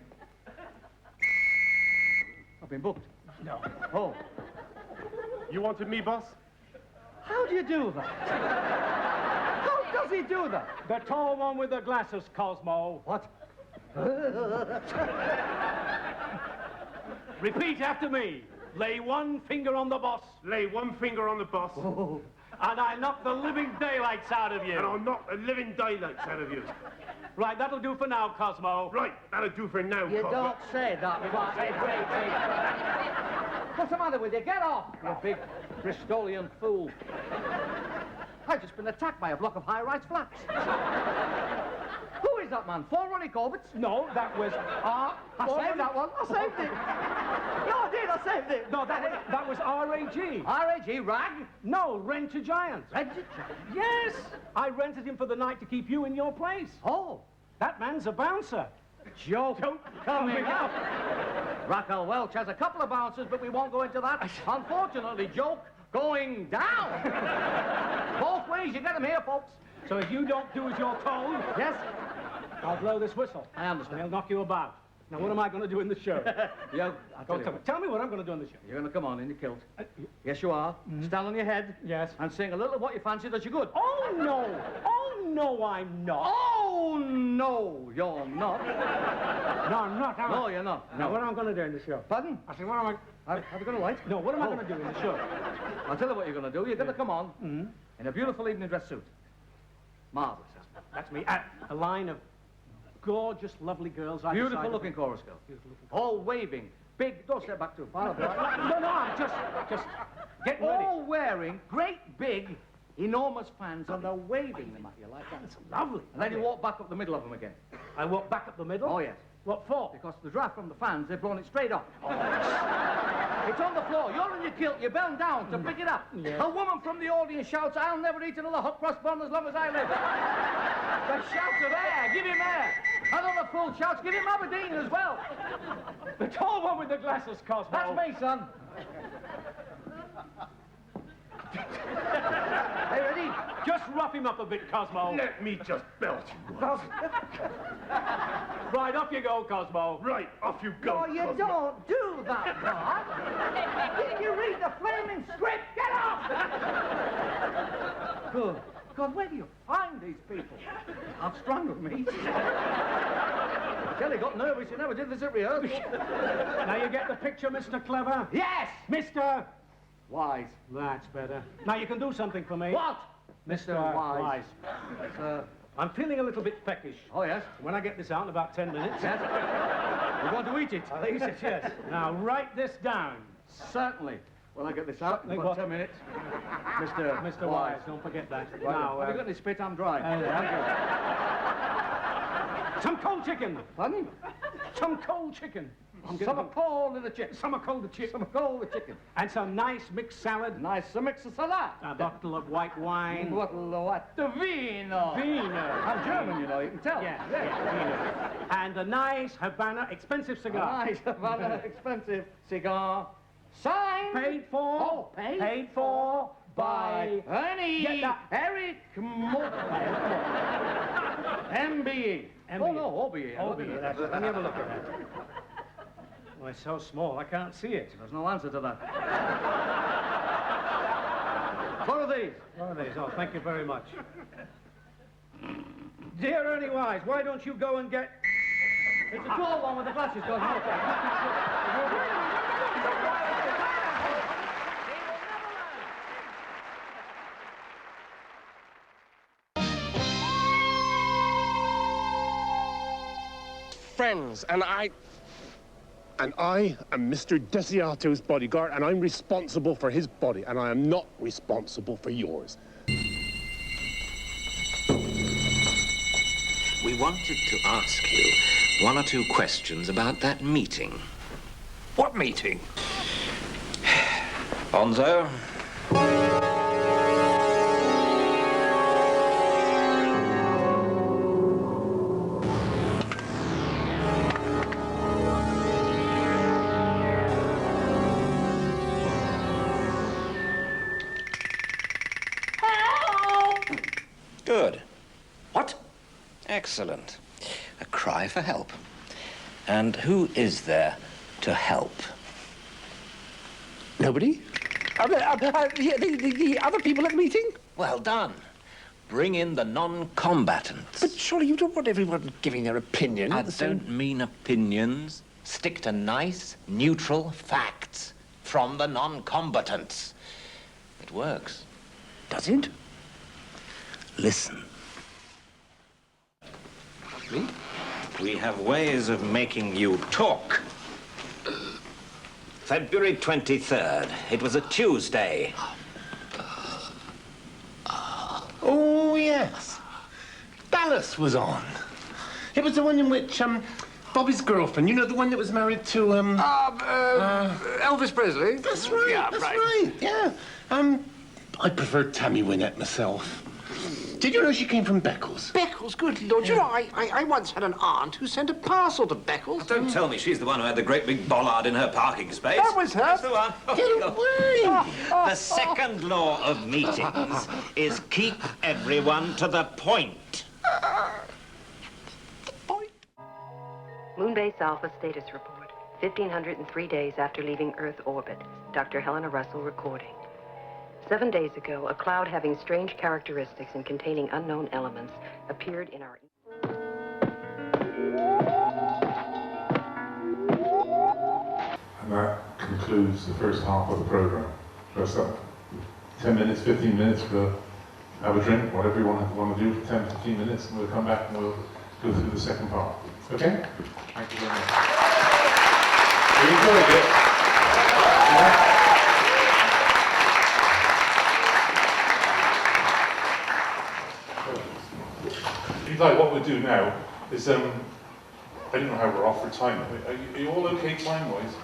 I've been booked. No. Oh. You wanted me, boss? How do you do that? How does he do that? The tall one with the glasses, Cosmo. What? Repeat after me. Lay one finger on the boss. Lay one finger on the boss. Oh. And I knock the living daylights out of you. And I'll knock the living daylights out of you. Right, that'll do for now, Cosmo. Right, that'll do for now, You Cosmo. don't say that. What's the matter with you? Get off, you big Bristolian fool. I've just been attacked by a block of high-rise flats. Who is that man? 4 Ronnie Corbett's? No, that was I saved that one. I saved it. No, I did. I saved it. No, that was R.A.G. R.A.G. Rag? No, Rent a Giant. Rent a Giant? Yes. I rented him for the night to keep you in your place. Oh. That man's a bouncer. Joke coming up. Raquel Welch has a couple of bouncers, but we won't go into that. Unfortunately, joke going down. Both ways, you get them here, folks. So if you don't do as you're told, yes, I'll blow this whistle. I understand. I'll knock you about. Now, what am I going to do in the show? Tell me what I'm going to do in the show. You're going to come on in your kilt. Yes, you are. Stand on your head. Yes. And sing a little of what you fancy that you're good. Oh, no. Oh, no, I'm not. Oh, no, you're not. No, I'm not. No, you're not. Now, what am I going to do in the show? Pardon? I said, what am I... Have you got a light? No, what am I going to do in the show? I'll tell you what you're going to do. You're going to come on in a beautiful evening dress suit. Marvellous. That's me. A line of gorgeous, lovely girls. Beautiful looking chorus girl. All waving. Big, don't step back too far. No, I'm just getting ready. All wearing great big, enormous fans and they're waving them at you like that. That's lovely. And then you walk back up the middle of them again. I walk back up the middle? Oh, yes. What for? Because the draft from the fans, they've blown it straight up. It's on the floor. You're in your kilt. You bend down to pick it up. Yes. A woman from the audience shouts, "I'll never eat another hot cross bun as long as I live." The shouts of air. Give him air. Another fool shouts, "Give him Aberdeen as well." The tall one with the glasses, Cosmo. That's me, son. Hey, ready? Just rough him up a bit, Cosmo. Let me just belt you. Right, off you go, Cosmo. Right, off you go, No, you Cosmo. don't do that, Bart. Didn't you read the flaming script? Get off! Good. God, where do you find these people? I've strangled me. Kelly got nervous. You never did this at rehearsal. Now you get the picture, Mr. Clever? Yes! Mr. Wise. That's better. Now you can do something for me. What? Mr. Wise. I'm feeling a little bit peckish. Oh, yes? When I get this out in about 10 minutes. Yes? You're going to eat it? I'll eat it, yes. Now, write this down. Certainly. When I get this out in Think about what? 10 minutes. Mr. Wise, don't forget that. Right. Now, Have you got any spit? I'm dry. Some cold chicken. Pardon? Some cold chicken. Some cold in the chicken. Some cold chicken. Some cold the chicken. And some nice mixed salad. Nice mix of salad. A bottle of white wine. Bottle of what? The vino. Vino. I'm German, you know, you can tell. Yeah, vino. And a nice Havana expensive cigar. A nice Havana expensive cigar. Signed. Paid for. Oh, paid? Paid for by Ernie Eric MBE. Oh, no, OBE. OBE. Let me have a look at that. Oh, it's so small, I can't see it. There's no answer to that. What are these? What are these? Oh, thank you very much. Dear Ernie Wise, why don't you go and get... It's a tall one with the glasses, God. Friends, and I am Mr. Desiato's bodyguard, and I'm responsible for his body, and I am not responsible for yours. We wanted to ask you one or two questions about that meeting. What meeting? Bonzo? Good. What? Excellent. A cry for help. And who is there to help? Nobody? The other people at the meeting? Well done. Bring in the non-combatants. But surely you don't want everyone giving their opinion. I don't mean opinions. Stick to nice, neutral facts from the non-combatants. It works. Does it? Listen. Me? We have ways of making you talk. February 23rd. It was a Tuesday. Oh, yes. Dallas was on. It was the one in which, Bobby's girlfriend, you know, the one that was married to, Elvis Presley? That's right, Yeah, that's right. right, yeah. I preferred Tammy Wynette myself. Did you know she came from Beccles? Beccles, good Lord. You know, I once had an aunt who sent a parcel to Beccles. Don't tell me she's the one who had the great big bollard in her parking space. That was her. That's the one. Get away! The second law of meetings is keep everyone to the point. Moonbase Alpha status report. 1,503 days after leaving Earth orbit. Dr. Helena Russell recording. 7 days ago, a cloud having strange characteristics and containing unknown elements appeared in our... And that concludes the first half of the program. Dress up. 10 minutes, 15 minutes, we'll have a drink, whatever you want to do for 10, 15 minutes, and we'll come back and we'll go through the second part. Okay? Thank you very much. You enjoyed it? Yeah? Like what we'll do now is, I don't know how we're off for time. Are you all okay time-wise?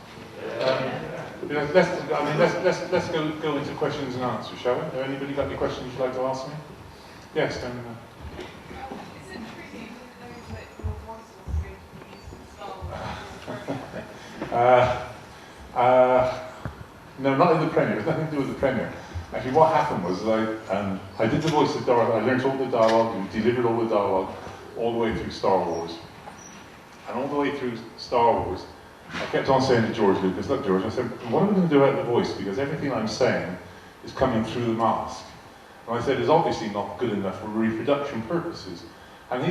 Let's go into questions and answers, shall we? Have anybody got any questions you'd like to ask me? Yes, then. No, not in the premiere. It's nothing to do with the premiere. Actually, what happened was I did the voice of Darth. I learned all the dialogue, and delivered all the dialogue, all the way through Star Wars. And all the way through Star Wars, I kept on saying to George Lucas, look, George, I said, what are we going to do about the voice? Because everything I'm saying is coming through the mask. And I said, it's obviously not good enough for reproduction purposes. And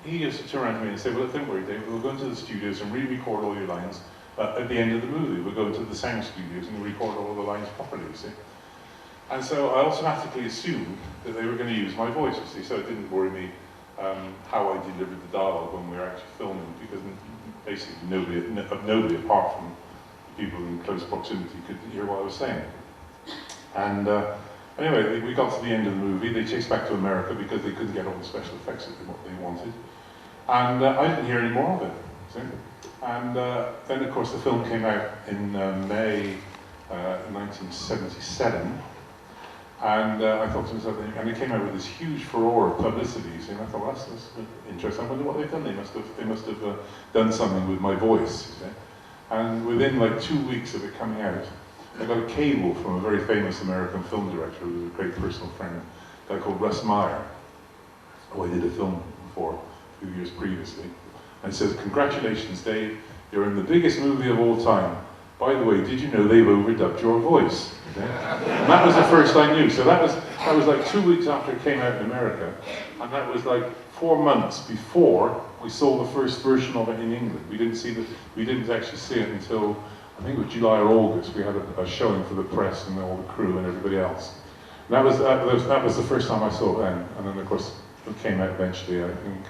he used to turn around to me and say, well, don't worry, Dave, we'll go into the studios and re-record all your lines at the end of the movie. We'll go into the sound studios and record all the lines properly, you see. And so I automatically assumed that they were going to use my voice, you see, so it didn't worry me how I delivered the dialogue when we were actually filming, because basically nobody apart from people in close proximity could hear what I was saying. And anyway, we got to the end of the movie. They chased back to America because they couldn't get all the special effects that they wanted. And I didn't hear any more of it. See? And then, of course, the film came out in May 1977. And I thought to myself, and it came out with this huge furore of publicity. And I thought, well, that's interesting. I wonder what they've done. They must have done something with my voice. You see? And within like 2 weeks of it coming out, I got a cable from a very famous American film director who was a great personal friend, a guy called Russ Meyer, who I did a film for a few years previously. And he says, congratulations, Dave, you're in the biggest movie of all time. By the way, did you know they've overdubbed your voice? Okay? And that was the first I knew. So that was like 2 weeks after it came out in America. And that was like 4 months before we saw the first version of it in England. We didn't actually see it until, I think it was July or August. We had a showing for the press and all the crew and everybody else. And that was the first time I saw it then. And then of course it came out eventually, I think,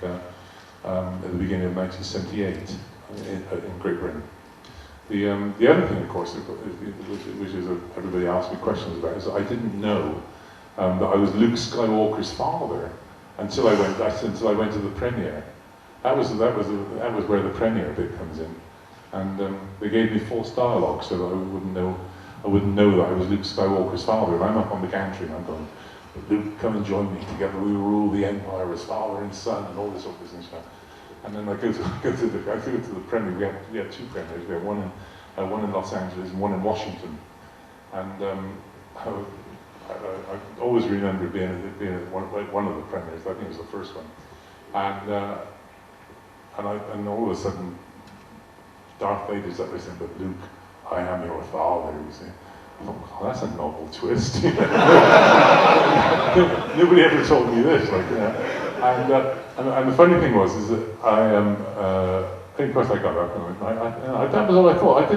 at the beginning of 1978 in Great Britain. The other thing, of course, which is everybody asks me questions about, is that I didn't know that I was Luke Skywalker's father until I went to the premiere. That was where the premiere bit comes in, and they gave me false dialogue so that I wouldn't know that I was Luke Skywalker's father. And I'm up on the gantry and I'm going, Luke, come and join me. Together we will rule the Empire as father and son, and all this sort of business. And then I go to the premiere. We had 2 premieres. We had one in Los Angeles and one in Washington. And I always remember being at one of the premieres. I think it was the first one. And all of a sudden, Darth Vader's up there saying, "But Luke, I am your father." You see. I thought, oh, that's a novel twist. Nobody ever told me this. Like, and the funny thing was, is that of course I got up and that was all I thought.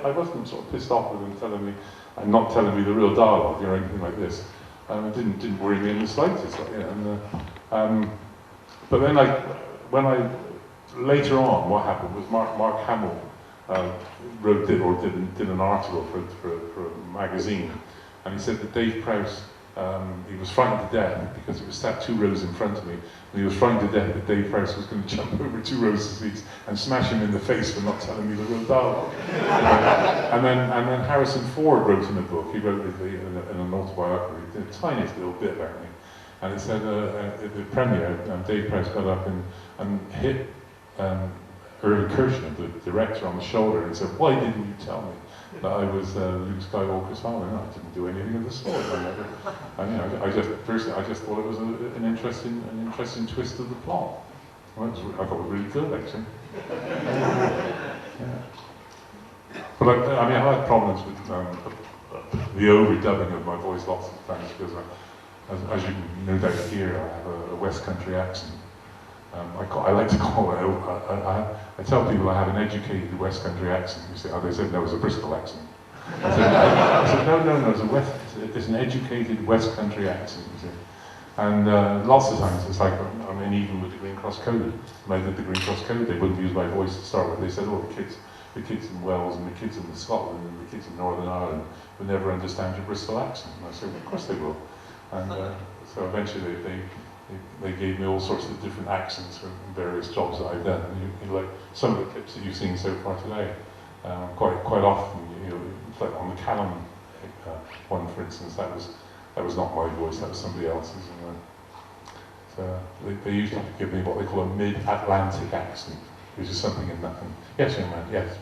I wasn't sort of pissed off with him telling me, and not telling me the real dialogue or anything like this. It didn't worry me in the slightest. Like, but then, later on, what happened was Mark Hamill did an article for a magazine, and he said that Dave Prowse, he was frightened to death because he was sat 2 rows in front of me, and he was frightened to death that Dave Prowse was going to jump over 2 rows of seats and smash him in the face for not telling me the real dialogue. And then Harrison Ford wrote in a book. He wrote in an autobiography, a tiniest little bit about me, and it said at the premiere, Dave Prowse got up and hit Irving Kershner, the director, on the shoulder and said, "Why didn't you tell me that I was Luke Skywalker's father?" No, I didn't do anything of the sort. I just thought it was an interesting twist of the plot. Well, I thought it was really good, actually. Yeah. But I've had problems with the overdubbing of my voice lots of times because, as you no doubt hear, I have a West Country accent. I like to call it. I tell people I have an educated West Country accent. You say, "Oh," they said, "No, it's a Bristol accent." I said, "No, it's an educated West Country accent." You see. And lots of times it's like, even with the Green Cross Code, when I did the Green Cross Code, they wouldn't use my voice to start with. They said, "Oh, the kids in Wales and the kids in Scotland and the kids in Northern Ireland will never understand your Bristol accent." And I said, "Well, of course they will." And so eventually they gave me all sorts of different accents from various jobs that I've done. And like some of the clips that you've seen so far today, quite often, like on the Callum one, for instance, that was not my voice, that was somebody else's. And, so they used to give me what they call a mid-Atlantic accent, which is something in nothing. Yes, young man, yes.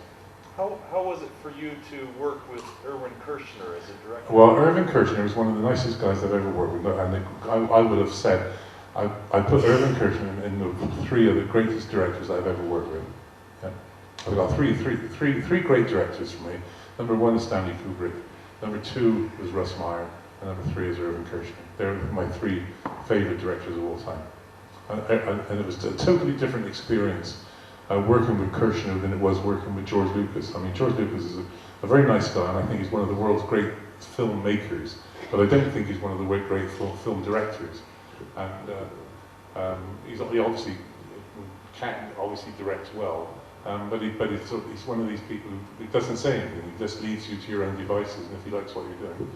How was it for you to work with Irving Kershner as a director? Well, Irving Kershner is one of the nicest guys I've ever worked with, and I would have said, I put Irving Kershner in the 3 of the greatest directors I've ever worked with. Yeah. I've got three great directors for me. Number 1 is Stanley Kubrick, number 2 is Russ Meyer, and number 3 is Irving Kershner. They're my 3 favourite directors of all time. And it was a totally different experience working with Kershner than it was working with George Lucas. George Lucas is a very nice guy, and I think he's one of the world's great filmmakers, but I don't think he's one of the great film directors. And he obviously directs well, but he's one of these people who doesn't say anything. He just leads you to your own devices, and if he likes what you're doing,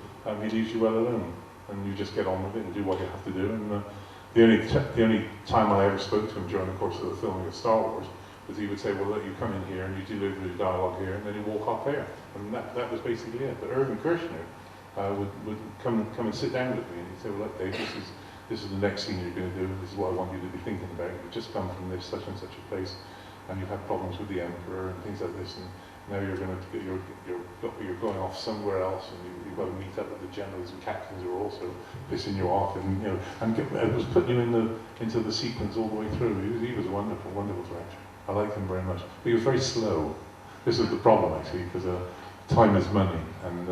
he leaves you well alone, and you just get on with it and do what you have to do. And the only time I ever spoke to him during the course of the filming of Star Wars was he would say, "Well, look, you come in here and you deliver the dialogue here, and then you walk off there," and that was basically it. But Irving Kershner would come and sit down with me, and he'd say, "Well, look, Dave, this is the next thing you're going to do. This is what I want you to be thinking about. You've just come from this such and such a place, and you've had problems with the Emperor and things like this, and now you're going to you're going off somewhere else, and you've got to meet up with the generals and captains who are also pissing you off, and it was putting you into the sequence all the way through. He was a wonderful director. I liked him very much. But he was very slow. This is the problem, actually, because time is money, and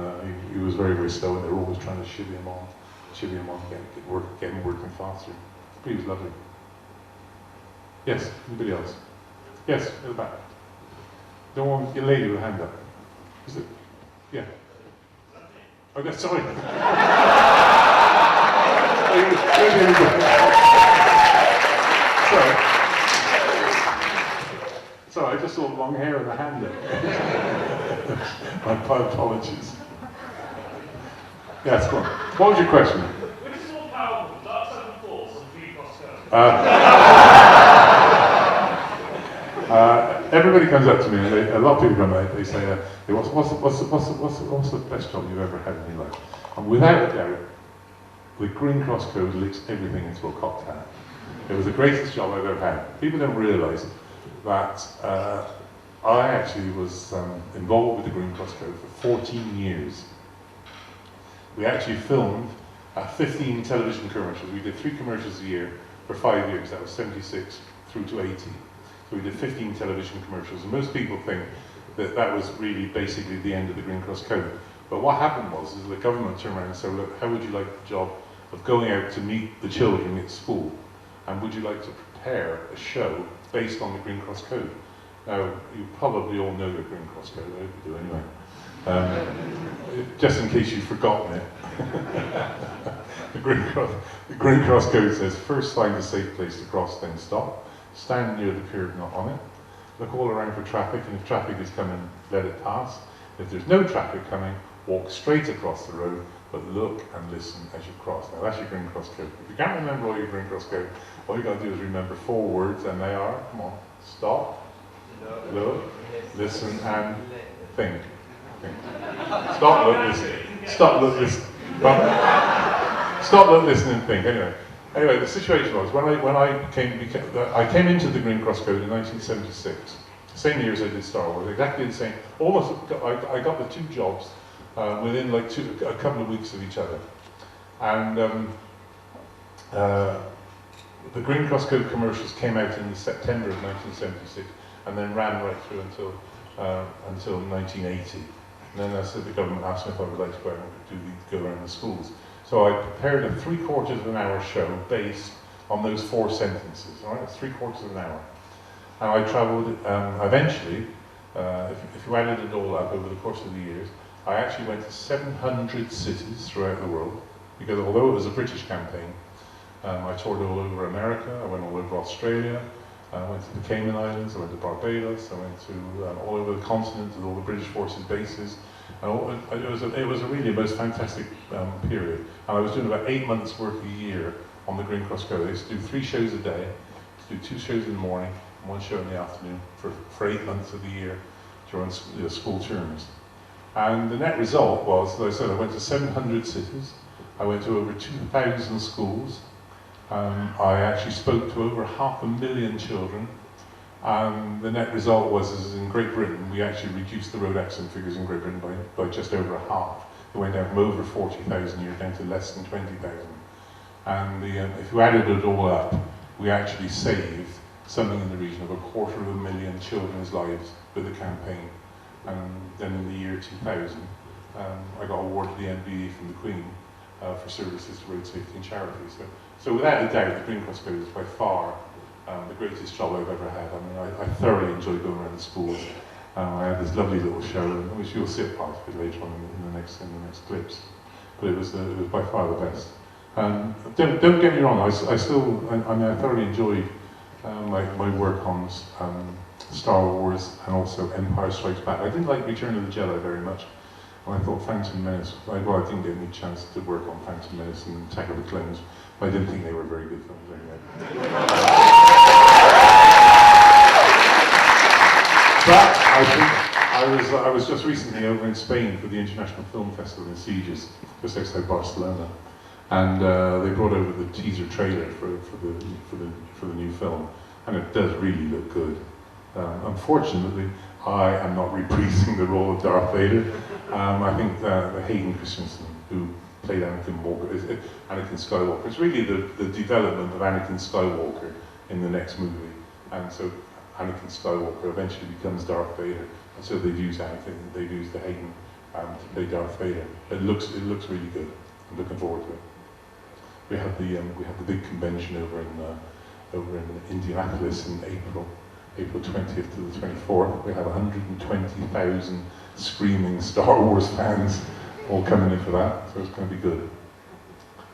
he was very, very slow, and they were always trying to shivvy him on, get him working faster. But he was lovely. Yes, anybody else? Yes, at the back. Don't want your lady with a hand up. Is it? Yeah. Oh, that's sorry. Sorry, I just saw long hair and a hand up. My apologies. Yes, go on. What was your question? Which is more powerful, Dark Side of the Force or Green Cross Code? Everybody comes up to me, and a lot of people come out. They say, "What's the best job you've ever had in your life?" And without a doubt, the Green Cross Code licks everything into a cocktail. It was the greatest job I've ever had. People don't realise that I actually was involved with the Green Cross Code for 14 years. We actually filmed 15 television commercials. We did 3 commercials a year for 5 years. That was 76 through to 80. So we did 15 television commercials. And most people think that that was really basically the end of the Green Cross Code. But what happened was the government turned around and said, "Look, how would you like the job of going out to meet the children at school? And would you like to prepare a show based on the Green Cross Code?" Now, you probably all know the Green Cross Code, I hope you do anyway. Just in case you've forgotten it, the Green Cross Code says, first find a safe place to cross, then stop. Stand near the curb, not on it. Look all around for traffic, and if traffic is coming, let it pass. If there's no traffic coming, walk straight across the road, but look and listen as you cross. Now that's your Green Cross Code. If you can't remember all your Green Cross Code, all you got to do is remember 4 words, and they are, come on, stop, look, listen, and think. Stop, look, listen. Stop, look, listen. Stop, look, listen, and think. Anyway, the situation was when I came into the Green Cross Code in 1976, same year as I did Star Wars, exactly the same. Almost, I got the 2 jobs within like a couple of weeks of each other, and the Green Cross Code commercials came out in September of 1976, and then ran right through until 1980. And then the government asked me if I would like to go around the schools. So I prepared a 3/4 of an hour show based on those 4 sentences. All right, 3/4 of an hour. And I travelled, eventually, if you added it all up over the course of the years, I actually went to 700 cities throughout the world, because although it was a British campaign, I toured all over America, I went all over Australia, I went to the Cayman Islands, I went to Barbados, I went to all over the continent, to all the British Forces bases. And it was really a most fantastic period. And I was doing about 8 months' work a year on the Green Cross Code. I used to do 3 shows a day, I used to do 2 shows in the morning, and 1 show in the afternoon for 8 months of the year during school terms. And the net result was, as I said, I went to 700 cities, I went to over 2,000 schools, I actually spoke to over 500,000 children, and the net result was, is in Great Britain, we actually reduced the road accident figures in Great Britain by just over a half. It went down from over 40,000 a year down to less than 20,000. And if you added it all up, we actually saved something in the region of 250,000 children's lives with the campaign. And then in the year 2000, I got awarded the MBE from the Queen for services to road safety and charity. So without a doubt, the Green Cross Code is by far the greatest job I've ever had. I mean, I thoroughly enjoyed going around the schools. I had this lovely little show, which you'll see a part of it later on in the next clips. But it was by far the best. Don't get me wrong. I thoroughly enjoyed my work on Star Wars and also Empire Strikes Back. I didn't like Return of the Jedi very much. And I thought Phantom Menace, I didn't get any chance to work on Phantom Menace and Attack of the Clones, but I didn't think they were very good films anyway. But I was just recently over in Spain for the International Film Festival in Sitges, just outside Barcelona, and they brought over the teaser trailer for the new film, and it does really look good. Unfortunately, I am not reprising the role of Darth Vader. I think Hayden Christensen, who played Anakin Skywalker, it's really the development of Anakin Skywalker in the next movie, and so Anakin Skywalker eventually becomes Darth Vader, and so they've used the Hayden to play Darth Vader. It looks really good. I'm looking forward to it. We have the big convention over in Indianapolis in April 20th to the 24th. We have 120,000 screaming Star Wars fans all coming in for that, so it's going to be good.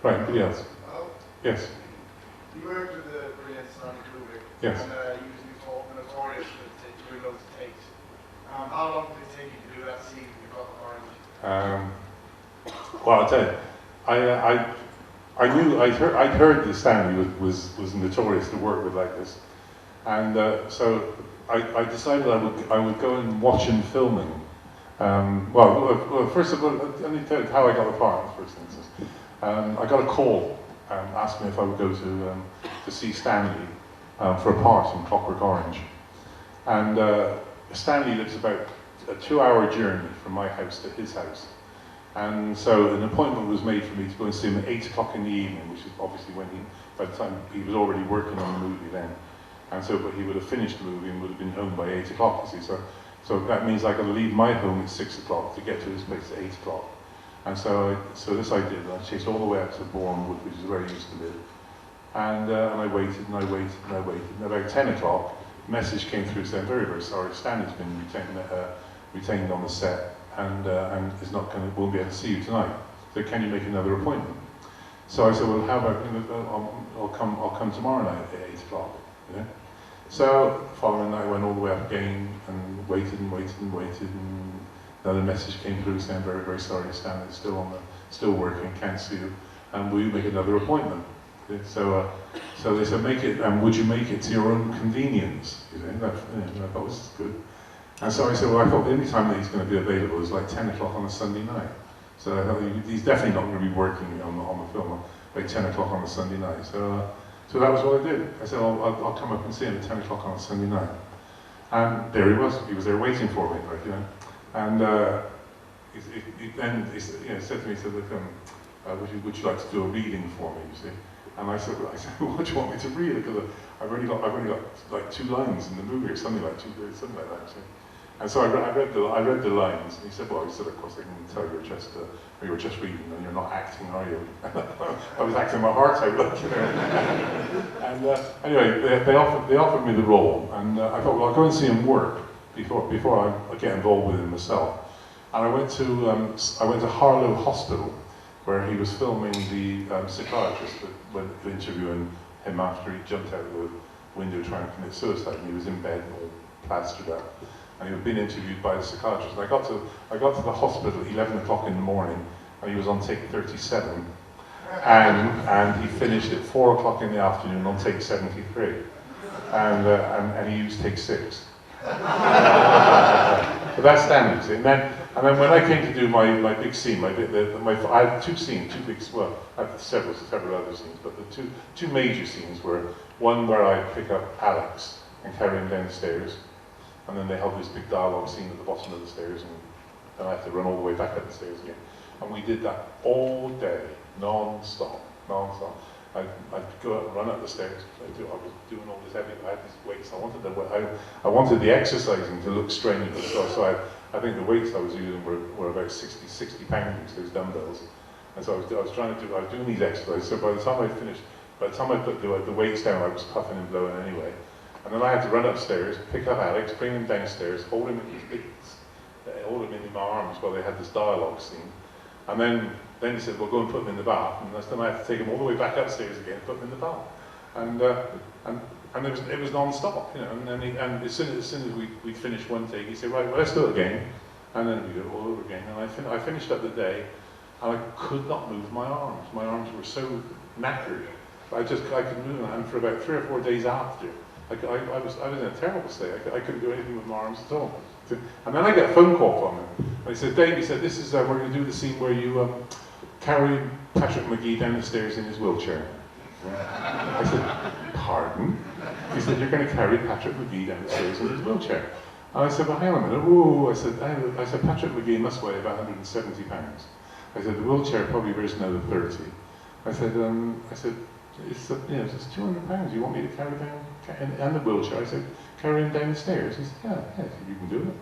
Right, anybody else? Yes? You worked with the brilliant Stanley Kubrick. Yes. And you were notorious for doing those takes. How long did it take you to do that scene in A Clockwork Orange? Well, I'll tell you, I'd heard that Stanley was notorious to work with like this. And so I decided I would go and watch him filming. Well, first of all, let me tell you how I got the part in the first instance. I got a call asking me if I would go to see Stanley for a part in Clockwork Orange. And Stanley lives about a 2-hour journey from my house to his house. And so an appointment was made for me to go and see him at 8 o'clock in the evening, which is obviously when by the time he was already working on the movie then. And so, but he would have finished the movie and would have been home by 8 o'clock, you see. So that means I got to leave my home at 6 o'clock to get to his place at 8 o'clock. And so this I did. I chased all the way up to Bournemouth, which is where he used to live. And I waited and I waited and I waited. And about 10 o'clock, a message came through saying, very, very sorry, Stanley's been retained on the set. and is not going to, won't be able to see you tonight. So can you make another appointment? So I said, well, how about, I'll come tomorrow night at 8 o'clock, you know? So the following night I went all the way up again and waited and waited and waited, and another message came through saying, very, very sorry, Stanley's still working, can't see you, and will you make another appointment? Okay? So they said, make it, and would you make it to your own convenience? You know, I thought, this is good. And so I said, well, I thought the only time that he's going to be available is like 10 o'clock on a Sunday night. So I thought he's definitely not going to be working on the film by 10 o'clock on a Sunday night. So that was what I did. I said, I'll come up and see him at 10 o'clock on a Sunday night. And there he was there waiting for me, like, you know. And he said to me, he said, look, would you like to do a reading for me, you see? And I said, well, what do you want me to read? Because I've only got like 2 lines in the movie, or something like that. So. And so I read the lines, and he said, well, of course I can tell you're just reading, and you're not acting, are you? I was acting my heart out, like, you know. And anyway, they offered me the role, and I thought, well, I'll go and see him work before I get involved with him myself. And I went to Harlow Hospital, where he was filming the psychiatrist that went interviewing him after he jumped out of the window trying to commit suicide, and he was in bed all plastered up. And he was being interviewed by the psychiatrist. And I got to the hospital at 11 o'clock in the morning, and he was on take 37, and he finished at 4 o'clock in the afternoon on take 73, and he used take 6. But that's Stanley, see. And then when I came to do my big scene, I had 2 scenes, 2 big, well, I have several other scenes, but the two major scenes were one where I pick up Alex and carry him down the stairs, and then they have this big dialogue scene at the bottom of the stairs, and then I have to run all the way back up the stairs again. And we did that all day, non-stop. I'd go out and run up the stairs. I was doing all this heavy, I had these weights. I wanted the exercising to look strenuous, so I think the weights I was using were about 60 pounds, those dumbbells. And so I was doing these exercises, so by the time I put the weights down, I was puffing and blowing anyway. And then I had to run upstairs, pick up Alex, bring him downstairs, hold him in my arms while they had this dialogue scene. And then he said, well, go and put him in the bath. And then I had to take him all the way back upstairs again and put him in the bath. And it was non-stop, you know. And as soon as we finished one take, he said, right, well, let's do it again. And then we do it all over again. And I finished up the day, and I could not move my arms. My arms were so knackered. I could move them. And for about 3 or 4 days after, I was in a terrible state. I couldn't do anything with my arms at all. And then I get a phone call from him. And he said, Dave, he said, this is, we're going to do the scene where you carry Patrick McGee down the stairs in his wheelchair. I said, pardon? He said, you're going to carry Patrick McGee down the stairs in his wheelchair. And I said, well, hang on a minute. Whoa. I said, Patrick McGee must weigh about 170 pounds. I said, the wheelchair probably weighs another 30. I said, it's 200 pounds. You want me to carry down and the wheelchair? I said, carry him down the stairs. He said, yeah, you can do it.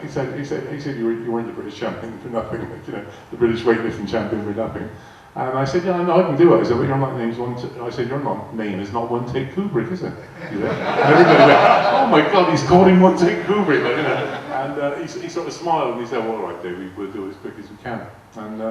he said you weren't the British champion for nothing, you know, the British weightlifting champion for nothing. And I said, yeah, no, I can do it. I said, well, your name is not One Take Kubrick, is it? You know? And everybody went, oh my God, he's called him One Take Kubrick, like, you know. And he sort of smiled and he said, well, all right, Dave, we'll do it as quick as we can. And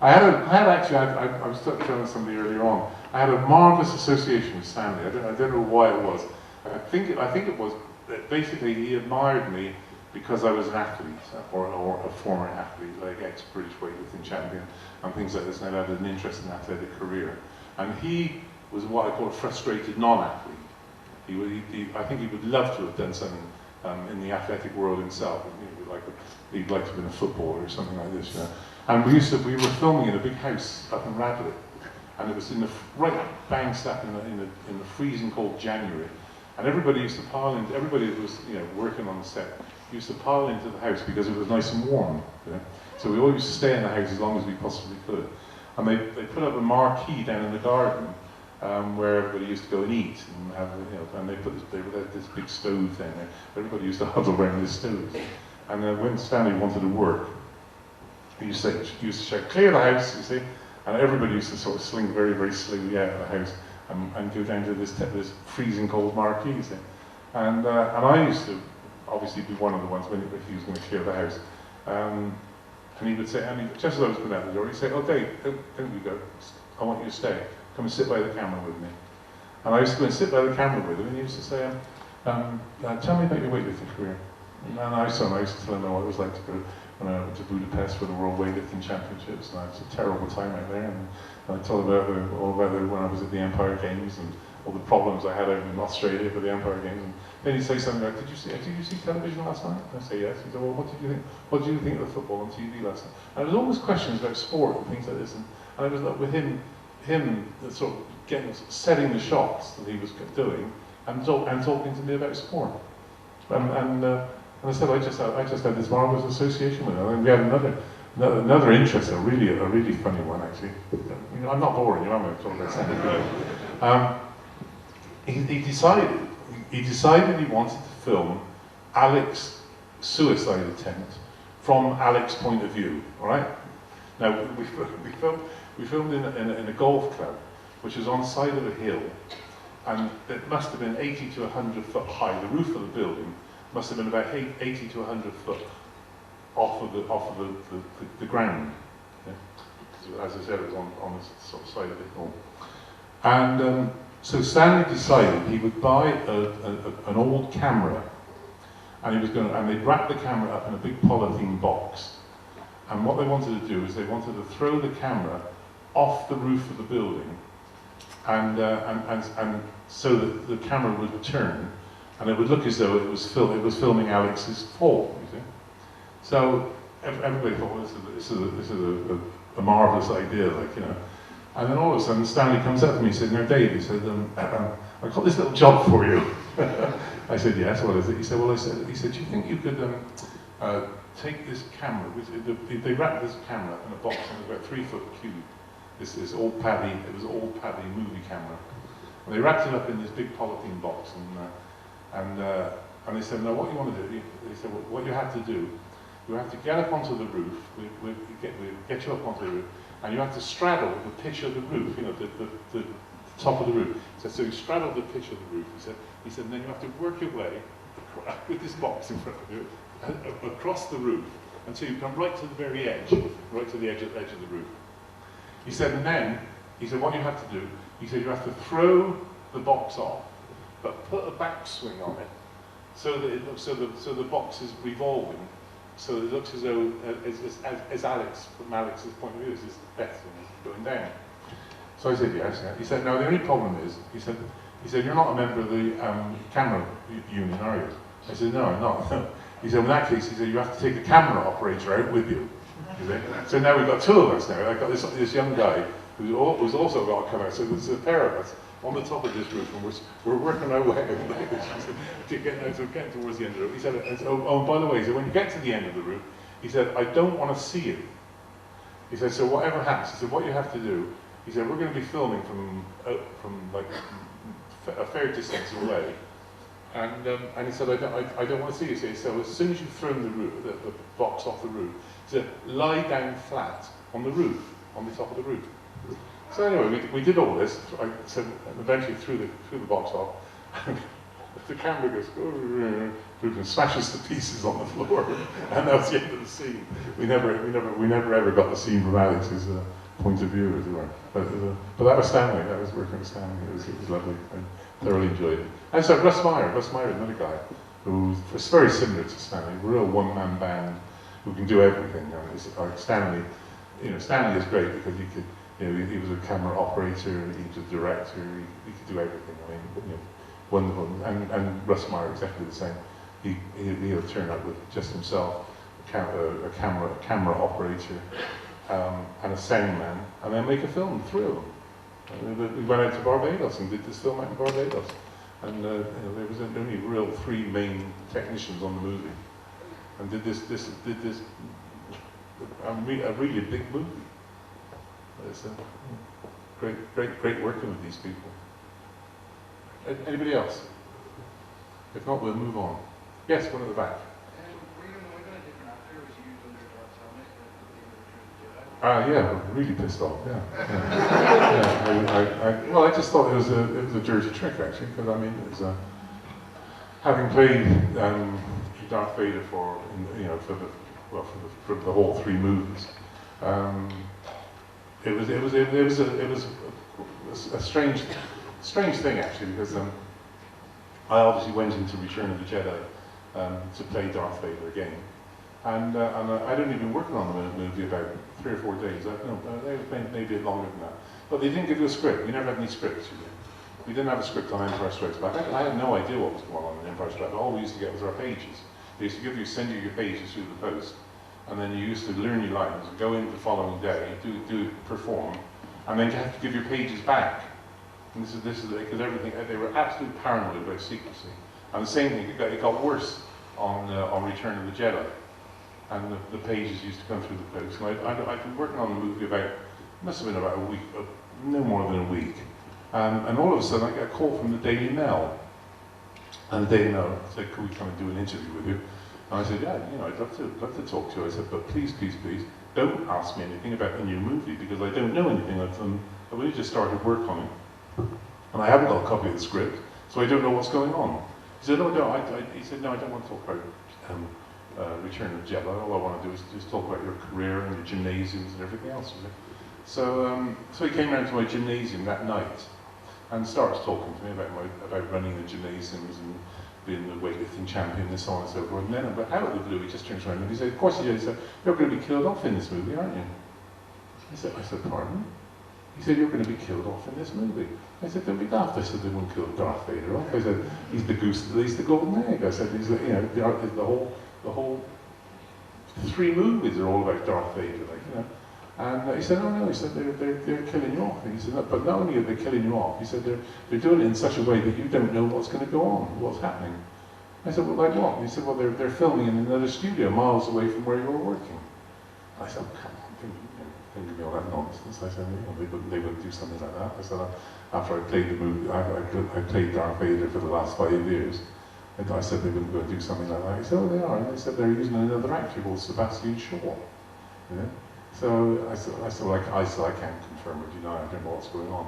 I was telling somebody earlier on, I had a marvelous association with Stanley. I don't know why it was. I think it was that basically he admired me because I was an athlete, or a former athlete, like ex-British weightlifting champion, and things like this, and I had an interest in athletic career. And he was what I call a frustrated non-athlete. I think he would love to have done something in the athletic world himself. He'd like to have been a footballer or something like this, you know. And we were filming in a big house up in Radley, and it was right bang slap in the freezing cold January. And everybody used to pile in. Everybody that was working on the set used to pile into the house because it was nice and warm. You know? So we all used to stay in the house as long as we possibly could. And they put up a marquee down in the garden where everybody used to go and eat and have, and they had this big stove down there. Everybody used to huddle around this stove. And when Stanley wanted to work, he used to shout, "Clear the house!" You see, and everybody used to sort of sling very, very slowly out of the house and go down to this freezing cold marquee. You see, and I obviously be one of the ones when if he was going to clear the house. And he would say, just as I was going out the door, he'd say, "Oh, Dave, don't you go. I want you to stay. Come and sit by the camera with me." And I used to go and sit by the camera with him, and he used to say, "Tell me about your weightlifting career." And I used to tell him what it was like to go when I went to Budapest for the World Weightlifting Championships, and it was a terrible time out there. And I told him all about when I was at the Empire Games and all the problems I had over in Australia for the Empire Games. And then he'd say something like, did you see television last night? And I say, yes. He said, well, what did you think of the football on TV last night? And there was always questions about sport and things like this. And I was like, with him sort of setting the shots that he was doing and talking to me about sport. And I said, I just had this marvelous association with him. And we had another interest, a really funny one actually. You know, I'm not boring you, I'm going to talk about something. He decided he wanted to film Alex's suicide attempt from Alex's point of view. All right. Now we filmed in a golf club, which was on the side of a hill, and it must have been 80 to 100 foot high. The roof of the building must have been about 80 to 100 foot off of the ground. Yeah? As I said, it was on the sort of side of the hill. And so Stanley decided he would buy an old camera, and they'd wrap the camera up in a big polythene box. And what they wanted to do is they wanted to throw the camera off the roof of the building, and so that the camera would turn, and it would look as though it was filming Alex's fall. You see? So everybody thought, well, this is a marvelous idea, like, you know. And then all of a sudden, Stanley comes up to me and said, "No, Dave," he said, "I've got this little job for you." I said, "Yes, what is it?" He said, "Well," he said, "Do you think you could take this camera?" They wrapped this camera in a box, and it was about 3 foot cube. This old paddy, it was an old paddy movie camera. And they wrapped it up in this big polythene box, and they said, "No, what you want to do?" They said, well, "What you have to do, you have to get up onto the roof. We'll get you up onto the roof, and you have to straddle the pitch of the roof. You know, the top of the roof." So you straddle the pitch of the roof. He said, and then you have to work your way with this box in front of you across the roof until you come right to the very edge, right to the edge of the roof. He said, and then he said, what you have to do, he said, you have to throw the box off, but put a backswing on it, so that it looks, so the box is revolving, so that it looks as though, as Alex, from Alex's point of view, is this best going down. So I said, yes. Yeah. He said, no, the only problem is, he said, you're not a member of the camera union, are you? I said, no, I'm not. He said, well, in that case, he said, you have to take the camera operator out with you. So now we've got two of us now. I've got this young guy who's also got to come out. So there's a pair of us on the top of this roof, and we're working our way to get towards the end of the roof. He said, oh, by the way, so when you get to the end of the roof, he said, I don't want to see you. He said, so whatever happens, he said, what you have to do, he said, we're going to be filming from like a fair distance away. And he said, I don't want to see you. So as soon as you've thrown the box off the roof, he said, lie down flat on the roof, on the top of the roof. So anyway, we did all this. I said, eventually threw the box off. The camera goes, and smashes to pieces on the floor, and that was the end of the scene. We never ever got the scene from Alex's point of view, as it were. But that was Stanley. That was working with Stanley. It was lovely. I thoroughly enjoyed it. And so Russ Meyer, another guy who was very similar to Stanley, a real one-man band who can do everything. You know, it's like Stanley. You know, Stanley is great because he could. You know, he was a camera operator. He was a director. He could do everything. I mean, you know, wonderful. And Russ Meyer exactly the same. He'll turn up with just himself, a camera operator, and a sound man, and then make a film through them. We went out to Barbados and did this film out in Barbados, and you know, there was only real 3 main technicians on the movie, and did this a really big movie. It's great working with these people. Anybody else? If not, we'll move on. Yes, one at the back. Yeah, really pissed off. Yeah. Well, I just thought it was a dirty trick actually, because I mean, it was having played Darth Vader for the whole 3 movies. It was a strange thing actually, because I obviously went into Return of the Jedi to play Darth Vader again, and I'd only been working on the movie about 3 or 4 days. Maybe a bit longer than that. But they didn't give you a script. We never had any scripts. We didn't have a script on Empire Strikes Back. I had no idea what was going on in Empire Strikes Back. All we used to get was our pages. They used to send you your pages through the post, and then you used to learn your lines, go in the following day, perform, and then you have to give your pages back. And this is because everything, they were absolutely paranoid about secrecy. And the same thing, it got worse on Return of the Jedi, and the pages used to come through the post. And I'd been working on the movie must have been about a week, no more than a week. And all of a sudden I get a call from the Daily Mail. And the Daily Mail said, "Could we come and do an interview with you?" And I said, "Yeah, I'd love to talk to you." I said, "But please, don't ask me anything about the new movie, because I don't know anything. I've only just started work on it. And I haven't got a copy of the script, so I don't know what's going on." He said, "Oh, no," he said, "No, I don't want to talk about Return of the Jedi. All I want to do is just talk about your career and your gymnasiums and everything else." So he came round to my gymnasium that night and starts talking to me about running the gymnasiums and being the weightlifting champion and so on and so forth. And then, out of the blue, he just turns around and he said, "Of course he did." He said, "You're going to be killed off in this movie, aren't you?" I said, "Pardon?" He said, "You're going to be killed off in this movie." I said, "Don't be daft." I said, "They won't kill Darth Vader off." I said, "He's the goose that lays the golden egg." I said, the whole 3 movies are all about Darth Vader, And he said, "Oh no," he said, they're killing you off." And he said, "But not only are they killing you off," he said, they're doing it in such a way that you don't know what's going to go on, what's happening. I said, "Well, like what?" And he said, "Well, they're filming in another studio miles away from where you're working." I said, "Oh, come on, don't give me all that nonsense." I said, they wouldn't do something like that. I said, after I played the movie, I played Darth Vader for the last 5 years. And I said they wouldn't go and do something like that. He said, "Oh, they are." And they said they're using another actor called Sebastian Shaw. So I said, "Well, I can't confirm or deny. I don't know what's going on."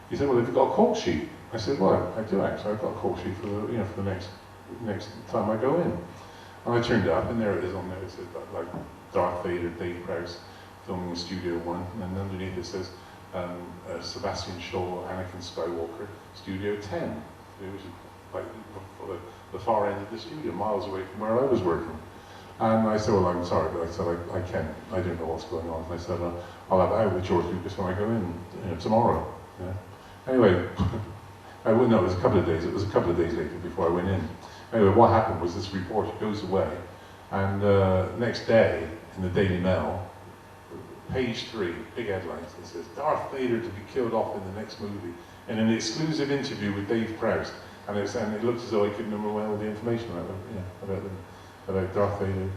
He said, "Well, have you got a call sheet?" I said, "Well, I do actually. I've got a call sheet for the next time I go in." And I turned it up, and there it is on there. It said like Darth Vader, Dave Prowse, filming in Studio 1, and then underneath it says Sebastian Shaw, Anakin Skywalker, Studio 10, which is like the far end of the studio, miles away from where I was working. And I said, "Well, I'm sorry, but I said, I don't know what's going on." And I said, "I'll have it out with George Lucas when I go in tomorrow." Anyway, I wouldn't know, it was a couple of days. It was a couple of days later before I went in. Anyway, what happened was this reporter goes away, and next day in the Daily Mail, page 3, big headlines, it says, "Darth Vader to be killed off in the next movie," in an exclusive interview with Dave Prowse. And it looked as though I couldn't remember all the information about Darth Vader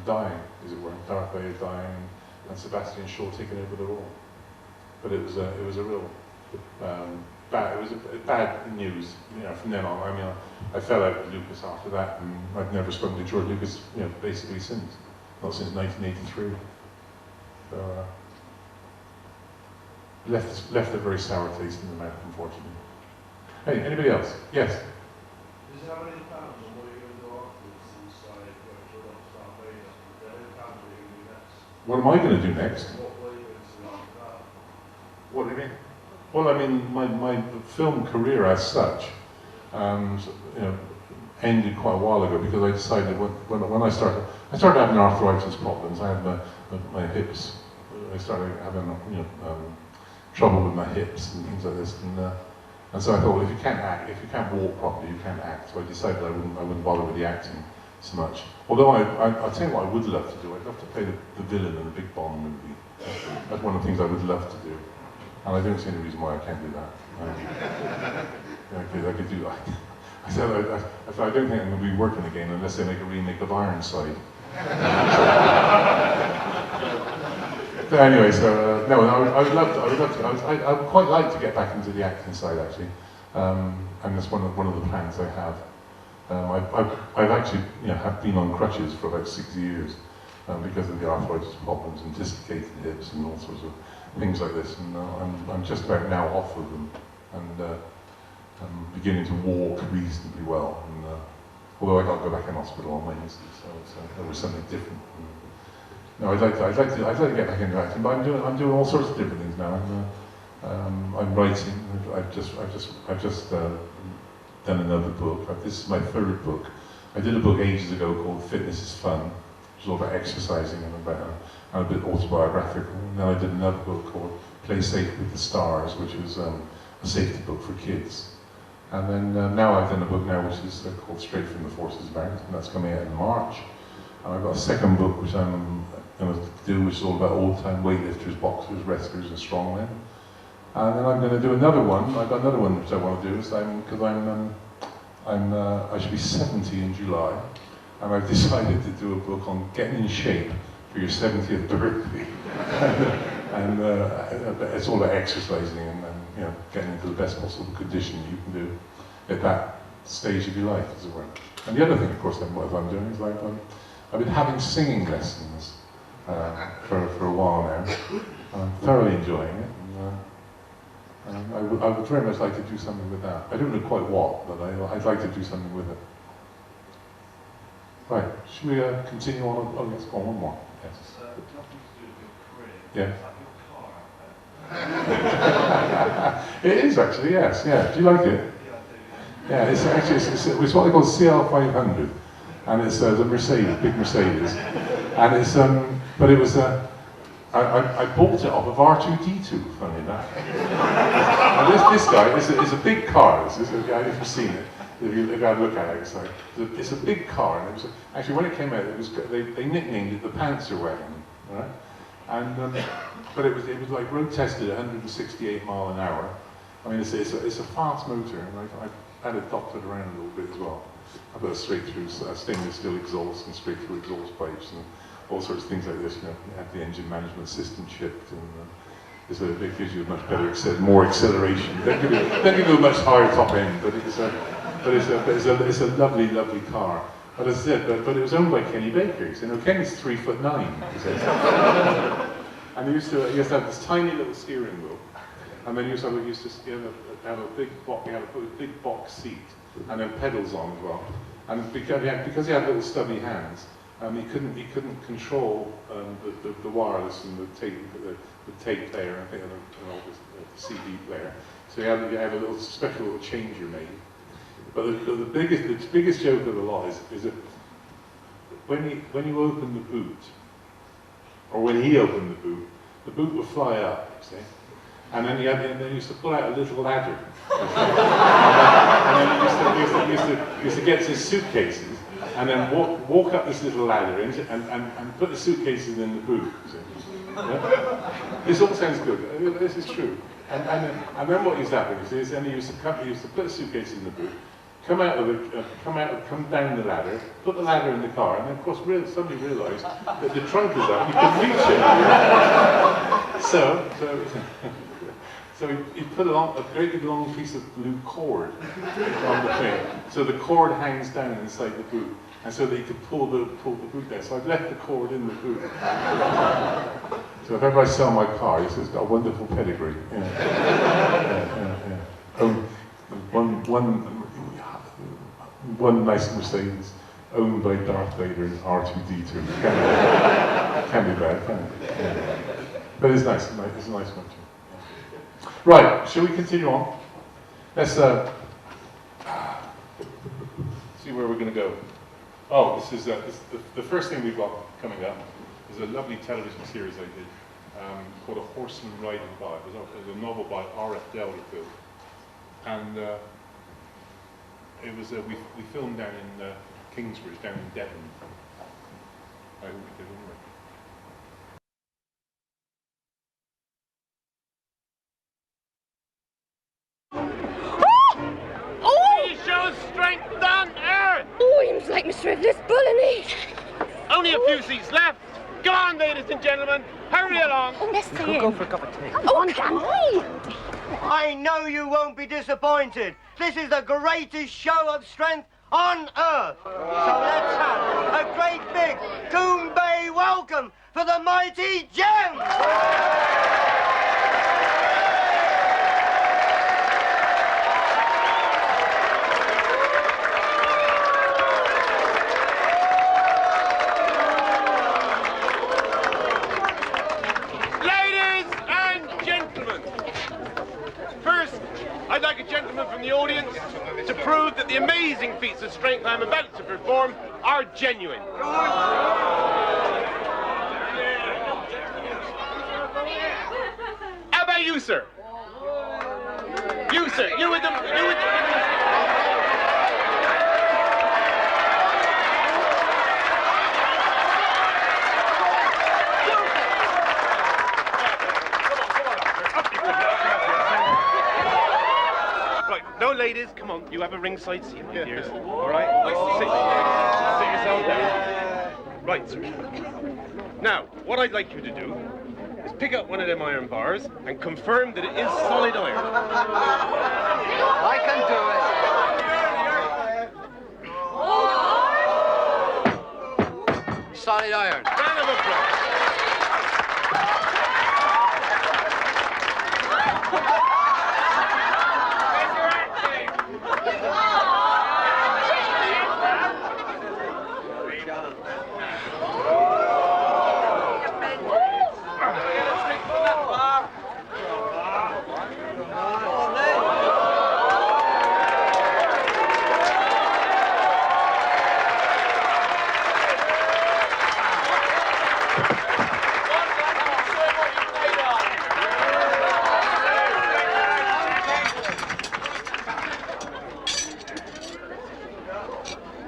dying, as it were. Darth Vader dying and Sebastian Shaw taking over the role. But it was a real bad. It was bad news. From then on. I mean, I fell out with Lucas after that, and I've never spoken to George Lucas, basically since. Not since 1983. So left a very sour taste in the mouth, unfortunately. Hey, anybody else? Yes. Does it have any plans on what you're going to do afterwards inside Darth Vader? Is there any plans what you're going to do next? What am I going to do next? What are you going to do after that? What do you mean? Well, I mean, my film career as such, ended quite a while ago, because I decided when I started having arthritis problems. I had my hips. I started having trouble with my hips and things like this, and so I thought, well, if you can't walk properly, you can't act. So I decided I wouldn't bother with the acting so much. Although I'll tell you what I would love to do. I'd love to play the villain in a big Bond movie. That's one of the things I would love to do. And I don't see any reason why I can't do that. I could do that. I said, I don't think I'm going to be working again unless they make a remake of Ironside. So anyway, no, I would love to. I would quite like to get back into the acting side, actually, and that's one of the plans I have. I've actually have been on crutches for about 6 years because of the arthritis problems and dislocated hips and all sorts of things like this, and I'm just about now off of them, and I'm beginning to walk reasonably well, and Although I can't go back in hospital on Wednesday, so there was something different. No, I'd like to get back into acting, but I'm doing all sorts of different things now. I'm writing. I've just done another book. This is my third book. I did a book ages ago called Fitness is Fun, which was all about exercising and a bit autobiographical. And then I did another book called Play Safe with the Stars, which was a safety book for kids. And then now I've done a book now which is called Straight from the Forces Mount, and that's coming out in March. And I've got a second book which I'm going to do, which is all about old-time weightlifters, boxers, wrestlers, and strongmen. And then I'm going to do another one. I've got another one which I want to do, because I should be 70 in July, and I've decided to do a book on getting in shape for your 70th birthday. And it's all about exercising and you know, getting into the best possible condition you can do at that stage of your life, as it were. And the other thing, of course, what I'm doing is I've been having singing lessons for a while now. I'm thoroughly enjoying it. And I would very much like to do something with that. I don't know quite what, but I'd like to do something with it. Right, should we continue on? Oh yes, go on, one more. Yes. Yeah. It is actually, yes, yeah. Do you like it? Yeah, it's actually, it's what they call CL500. And it's the Mercedes, big Mercedes. And it's, but it was, I bought it off of R2-D2, funny enough. And this guy, it's a big car. It's a guy, if you've seen it, if you look at it, it's a big car. And it was, actually, when it came out, they nicknamed it the Panzer wagon, right? And but it was like road tested at 168 mile an hour. I mean, it's a fast motor, and I've had it doctored around a little bit as well. I've got a straight through stainless steel exhaust and straight through exhaust pipes and all sorts of things like this. You know, you have the engine management system chipped, and it gives you a much better, more acceleration. They give you a much higher top end, but it's a lovely, lovely car. But as I said, but it was owned by Kenny Baker. You know, Kenny's 3'9". And he used to have this tiny little steering wheel, and then he used to have a big box seat, and then pedals on as well. And because he had little stubby hands, he couldn't control the wireless and the tape player and all this, the CD player. So you have a little special little changer made. But the biggest joke of the lot is that when you open the boot, or when he opened the boot would fly up, you see, and then he used to pull out a little ladder, and then he used to get his suitcases, and then walk up this little ladder and put the suitcases in the boot. You see. Yeah? This all sounds good. This is true. And then what used to happen is he used to put the suitcases in the boot, come down the ladder, put the ladder in the car, and then of course somebody realised that the trunk is up, you couldn't reach it. So he put a very big long piece of blue cord on the thing, so the cord hangs down inside the boot, and so that he could pull the boot down. So I've left the cord in the boot. So if ever I sell my car, it's got a wonderful pedigree. One nice Mercedes owned by Darth Vader and R2-D2. Can be bad, can it? Yeah. But it's nice. It's a nice one too. Yeah. Right, shall we continue on? Let's see where we're going to go. Oh, this is the first thing we've got coming up is a lovely television series I did called A Horseman Riding By. It was a novel by R.F. Delderfield, and it was we filmed down in Kingsbridge, down in Devon. I hope we did all right. He shows strength on earth! Oh, he was like Mr. Everlett's bully. Only a few seats left. Go on, ladies and gentlemen. Hurry along. Oh, let's see Go for a cup of tea. Oh, can we? I know you won't be disappointed. This is the greatest show of strength on earth. So let's have a great big Goombay welcome for the mighty Gem. to prove that the amazing feats of strength I'm about to perform are genuine. How about you, sir? You, sir, you with them. Right, no ladies, come on, you have a ringside seat, my dears. All right, sit yourself down. Right, sir. Now, what I'd like you to do is pick up one of them iron bars and confirm that it is solid iron. I can do it. Solid iron. Round of applause.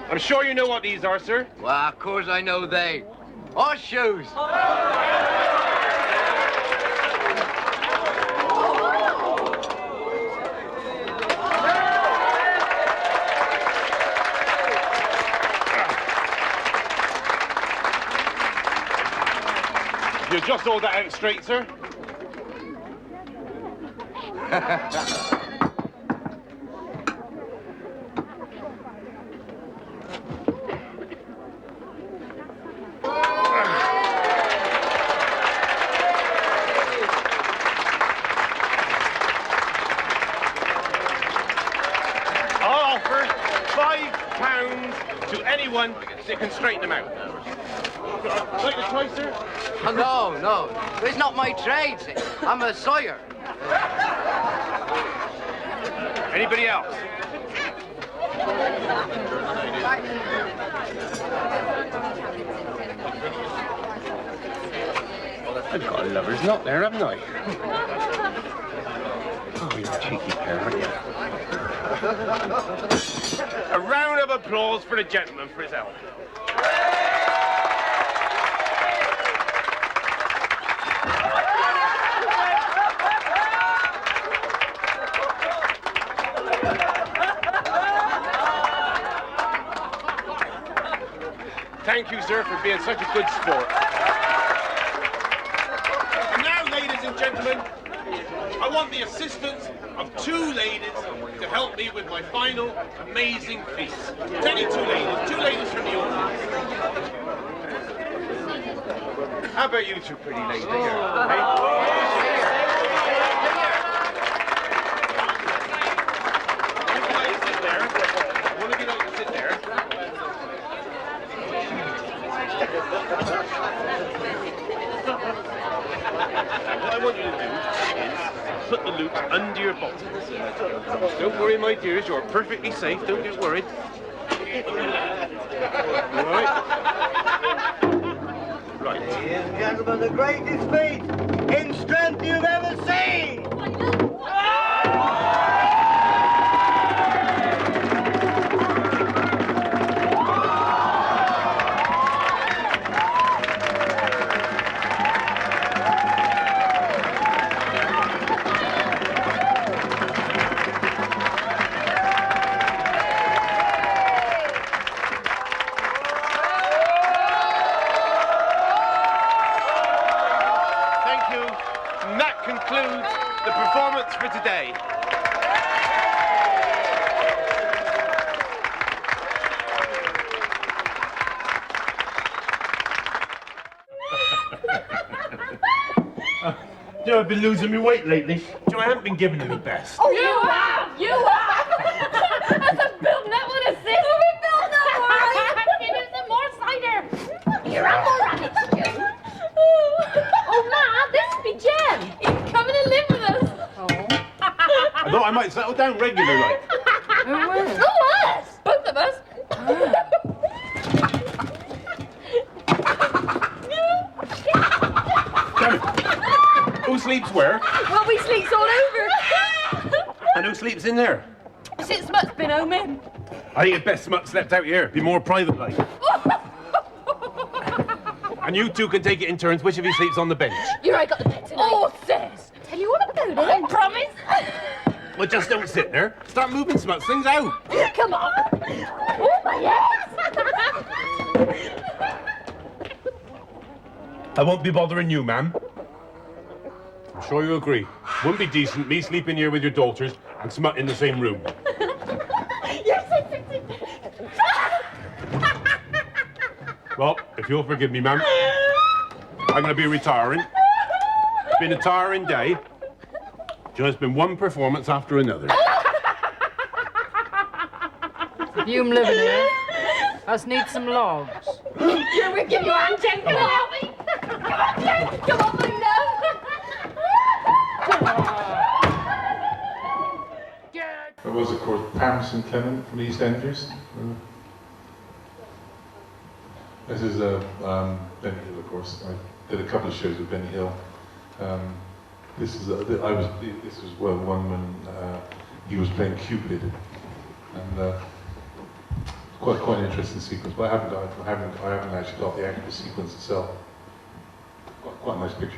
I'm sure you know what these are, sir. Well, of course I know they. Horseshoes. You just hold that out straight, sir. I'll offer £5 to anyone that can straighten them out. Like to try, sir? Oh, no. It's not my trade, see. I'm a sawyer. Anybody else? I've got a lover's knot there, haven't I? Oh, you're a cheeky pair, aren't you? A round of applause for the gentleman for his help. Thank you, sir, for being such a good sport. And now, ladies and gentlemen, I want the assistance of 2 ladies to help me with my final amazing feat. Any 2 ladies from the audience. How about you 2 pretty ladies here? Hey? What I want you to do is put the loot under your buttons. Don't worry, my dears, you're perfectly safe. Don't get worried. All right? Right. Ladies and gentlemen, the greatest feat in strength you've ever seen! Concludes the performance for today. You know, I've been losing my weight lately. I haven't been giving it my best. Oh, you have! You have! That's a building up with a scissor. We're building up, all right? Give him some more cider. You're up, all right. Oh, Ma, this be Jem. He's coming to live with us. I thought I might settle down regular, like. where? Well, we sleeps all over. And who sleeps in there? Since Smut's been home in. I think it's best Smut slept out here. Be more private like. And you two can take it in turns. Which of you sleeps on the bench? You ain't got the bed tonight. Oh, sis. Tell you what I'll do then. Promise. Well, just don't sit there. Start moving Smut's things out. Come on. Oh, my yes. I won't be bothering you, ma'am. I'm sure you agree. Wouldn't be decent me sleeping here with your daughters and Smut in the same room. Yes. Well, if you'll forgive me, ma'am, I'm going to be retiring. It's been a tiring day. Just been one performance after another. You living here? Us need some logs. You're wicked, you Aunt Jen. Come on, help me. Come on, Jen. Come on, my love. There was, of course, Pam St. Clement from EastEnders. This is Benny Hill, of course. I did a couple of shows with Benny Hill. This is one when he was playing Cupid, and quite an interesting sequence. But I haven't actually got the actual sequence itself. Quite a nice picture.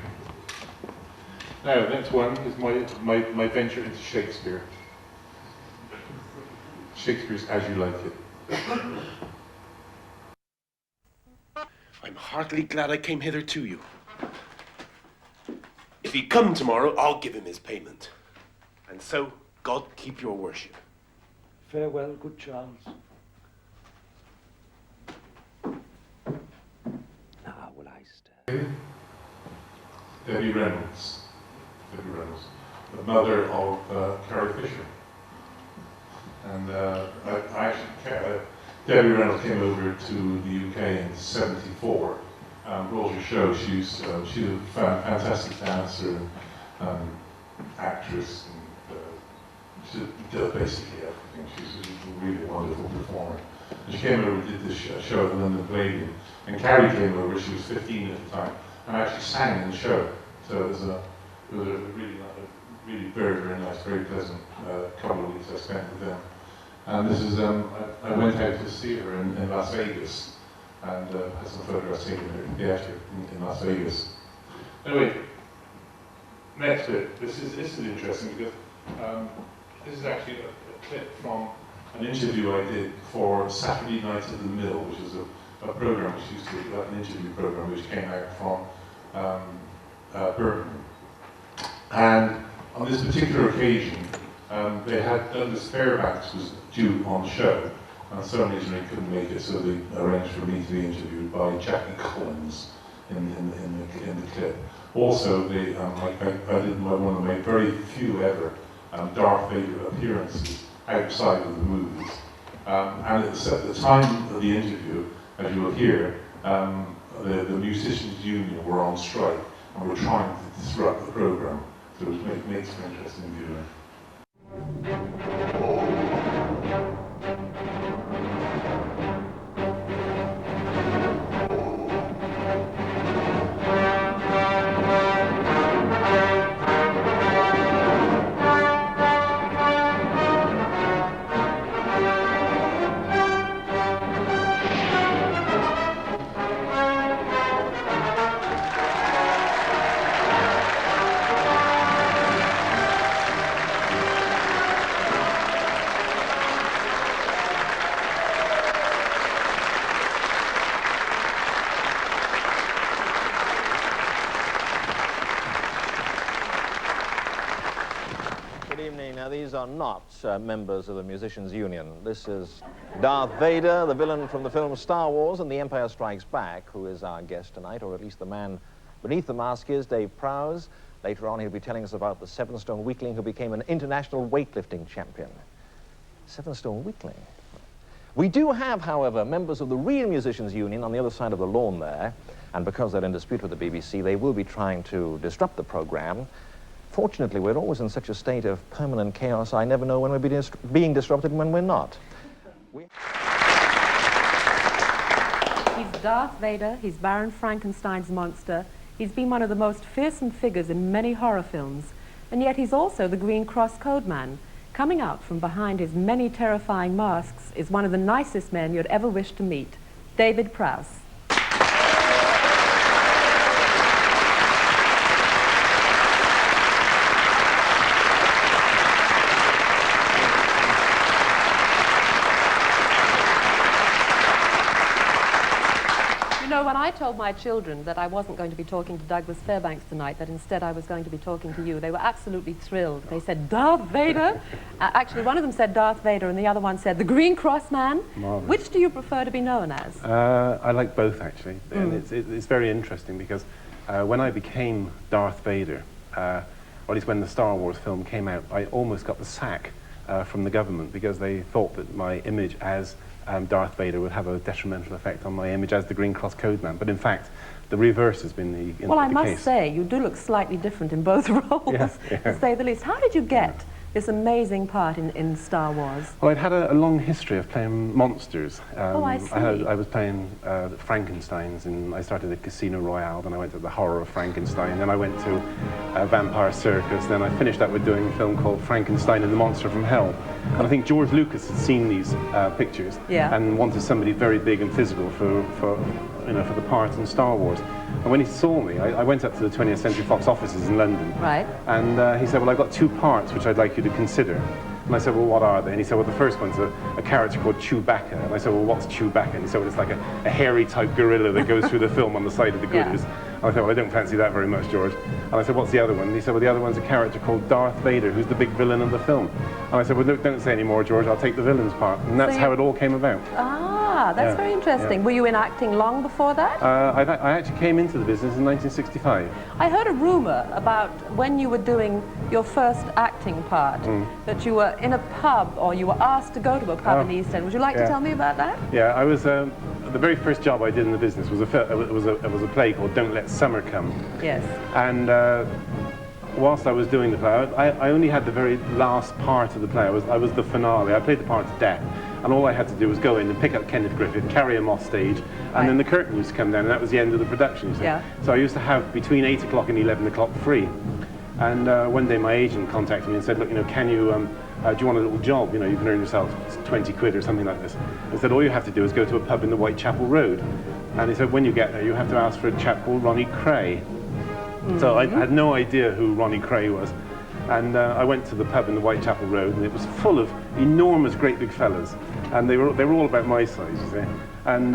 Now, the next one is my venture into Shakespeare. Shakespeare's As You Like It. I'm heartily glad I came hither to you. If he come tomorrow, I'll give him his payment. And so, God keep your worship. Farewell, good Charles. Now will I stay. Debbie Reynolds, the mother of Carrie Fisher. And Debbie Reynolds came over to the UK in '74. Wrote her show. She's a fantastic dancer, actress, and she did basically everything. She's a really wonderful performer. And she came over and did this show at the London Palladium. And Carrie came over. She was 15 at the time, and actually sang in the show. So it was a really very, very nice, very pleasant couple of weeks I spent with them. And this is, I went out to see her in Las Vegas, and had some photographs taken in Las Vegas. Anyway, next bit. This is interesting because this is actually a clip from an interview I did for Saturday Night at the Mill, which is a program which used to be like an interview program which came out from Birmingham. And on this particular occasion, they had Douglas Fairbanks was due on the show, and for some reason he couldn't make it, so they arranged for me to be interviewed by Jackie Collins in the clip. Also, I did one of my very few ever Darth Vader appearances outside of the movies. And at the time of the interview, as you will hear, the Musicians Union were on strike and were trying to disrupt the program. So it makes an interesting viewing. These are not members of the Musicians Union. This is Darth Vader, the villain from the film Star Wars and The Empire Strikes Back, who is our guest tonight, or at least the man beneath the mask is Dave Prowse. Later on, he'll be telling us about the 7-stone weakling who became an international weightlifting champion. 7-stone weakling. We do have, however, members of the real Musicians Union on the other side of the lawn there, and because they're in dispute with the BBC, they will be trying to disrupt the program. Fortunately, we're always in such a state of permanent chaos, I never know when we're being disrupted and when we're not. He's Darth Vader, he's Baron Frankenstein's monster, He's been one of the most fearsome figures in many horror films, and yet he's also the Green Cross Code Man. Coming out from behind his many terrifying masks is one of the nicest men you'd ever wish to meet, David Prowse. You know, when I told my children that I wasn't going to be talking to Douglas Fairbanks tonight, that instead I was going to be talking to you, they were absolutely thrilled. They said, Darth Vader? Actually, one of them said Darth Vader and the other one said the Green Cross Man. Marvelous. Which do you prefer to be known as? I like both, actually. And it's very interesting because when I became Darth Vader, or at least when the Star Wars film came out, I almost got the sack from the government because they thought that my image as Darth Vader would have a detrimental effect on my image as the Green Cross Code Man. But in fact, the reverse has been the case. Well, I must say, you do look slightly different in both roles, to say the least. How did you get this amazing part in Star Wars? Well, I'd had a long history of playing monsters. I see. I was playing Frankensteins, and I started at Casino Royale, then I went to the Horror of Frankenstein, then I went to Vampire Circus, then I finished up with doing a film called Frankenstein and the Monster from Hell. And I think George Lucas had seen these pictures and wanted somebody very big and physical for the part in Star Wars. And when he saw me, I went up to the 20th Century Fox offices in London. Right. And he said, well, I've got two parts which I'd like you to consider. And I said, well, what are they? And he said, well, the first one's a character called Chewbacca. And I said, well, what's Chewbacca? And he said, well, it's like a hairy type gorilla that goes through the film on the side of the goodies. And I said, well, I don't fancy that very much, George. And I said, what's the other one? And he said, well, the other one's a character called Darth Vader, who's the big villain of the film. And I said, well, don't say any more, George, I'll take the villain's part. And that's how it all came about. Ah, that's very interesting. Were you in acting long before that? I actually came into the business in 1965. I heard a rumor about when you were doing your first acting part, that you were in a pub, or you were asked to go to a pub in the East End. Would you like to tell me about that? Yeah, I was, the very first job I did in the business was a play called Don't Let Summer Come. Yes. And whilst I was doing the play, I only had the very last part of the play. I was the finale. I played the part of Death, and all I had to do was go in and pick up Kenneth Griffith, carry him off stage, and then the curtain used to come down, and that was the end of the production. So I used to have between 8 o'clock and 11 o'clock free. And one day my agent contacted me and said, look, can you, do you want a little job? You can earn yourself 20 quid or something like this. And said, all you have to do is go to a pub in the Whitechapel Road. And he said, when you get there, you have to ask for a chap called Ronnie Cray. So I had no idea who Ronnie Cray was. And I went to the pub in the Whitechapel Road, and it was full of enormous, great big fellas. And they were all about my size, you see. And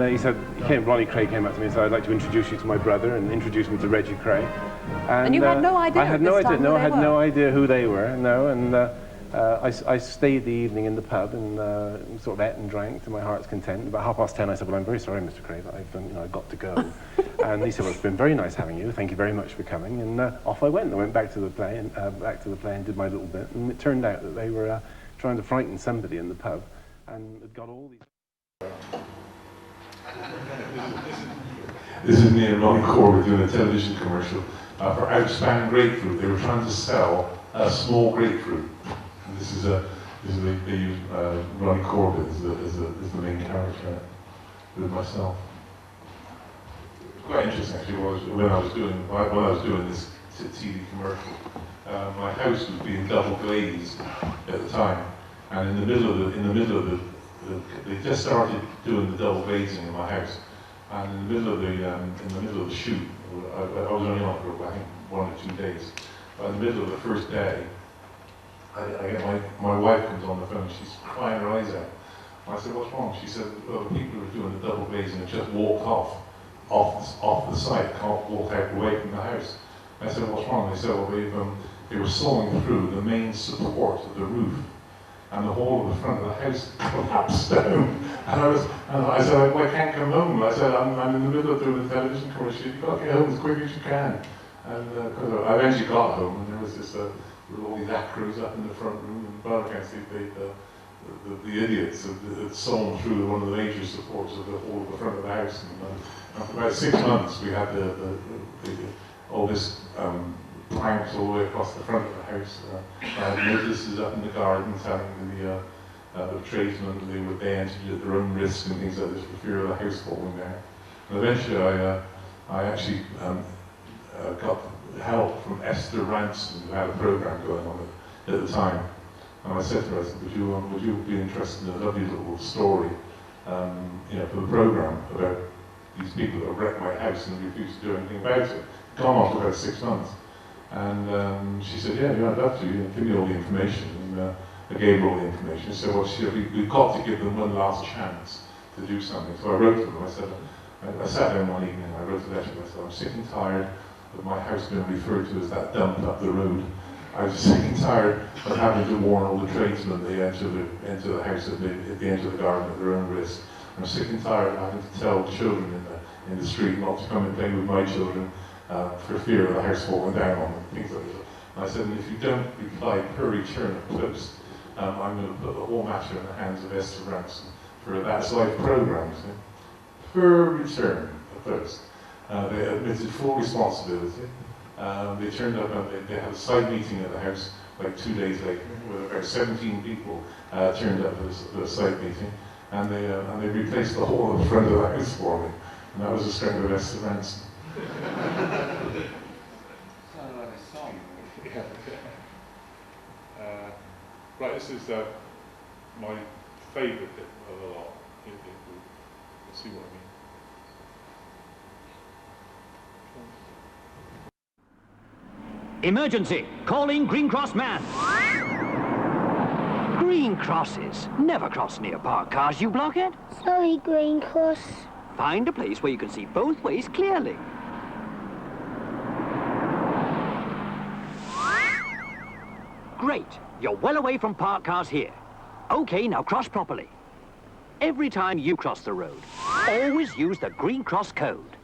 Ronnie Cray came up to me and said, I'd like to introduce you to my brother, and introduced me to Reggie Cray. And you had no idea? I had no idea. No, I had no idea who they were. No, and I stayed the evening in the pub and sort of ate and drank to my heart's content. About 10:30, I said, "Well, I'm very sorry, Mr. Cray, but I've got to go." And he said, "Well, it's been very nice having you. Thank you very much for coming." And off I went. I went back to the play and did my little bit. And it turned out that they were trying to frighten somebody in the pub, and had got all these. This is me and Ronnie Corbett doing a television commercial for Outspan Grapefruit. They were trying to sell a small grapefruit. And this is they use Ronnie Corbett as the main character with myself. It's quite interesting actually. When I was doing this TV commercial, my house was being double glazed at the time, and in the middle of the they just started doing the double glazing in my house. And in the middle of the shoot, I was only on for I think 1 or 2 days. But in the middle of the first day, I get my wife comes on the phone. She's crying her eyes out. And I said, "What's wrong?" She said, "Well, the people who are doing the double glazing have just walked off the site, can't walk out away from the house." And I said, "What's wrong?" They said, "Well, they were sawing through the main support of the roof, and the whole of the front of the house collapsed down." And I said, "Well, I can't come home." I said, I'm in the middle of doing a television commercial. You've got to get home as quick as you can. And because I eventually got home, and there was this, with all these acros up in the front room, and Barricades, the idiots had sawn through one of the major supports of the whole of the front of the house. And for about 6 months, we had all this planks all the way across the front of the house. I had notices up in the garden telling the tradesmen they entered at their own risk and things like this for fear of the house falling down. And eventually I actually got help from Esther Ransom, who had a program going on at the time. And I said to her, I said, would you be interested in a lovely little story, you know, for the program about these people that wrecked my house and refused to do anything about it? Gone on for about 6 months. And she said, yeah, I'd love to, give me all the information. And I gave her all the information. She said, well, we've got to give them one last chance to do something. So I wrote to them. I said, I sat down one evening, I wrote a letter. I said, I'm sick and tired of my house being referred to as that dump up the road. I was sick and tired of having to warn all the tradesmen they enter the house at the end of the garden at their own risk. I'm sick and tired of having to tell children in the street not to come and play with my children for fear of the house falling down on them, things like that. And I said, and if you don't reply per return of post, I'm going to put the whole matter in the hands of Esther Ransom for That's Life programs. Per return of post. They admitted full responsibility. They turned up and they had a side meeting at the house like 2 days later, where about 17 people turned up at the side meeting, and they replaced the whole of the front of the house for me. And that was the strength of Esther Ransom. Sounded like a song. Yeah. Right, this is my favourite bit of the lot. You'll see what I mean. Emergency! Calling Green Cross man! Green crosses never cross near parked cars, you blockhead. Sorry, Green Cross. Find a place where you can see both ways clearly. Great! You're well away from parked cars here. Okay, now cross properly. Every time you cross the road, always use the Green Cross code.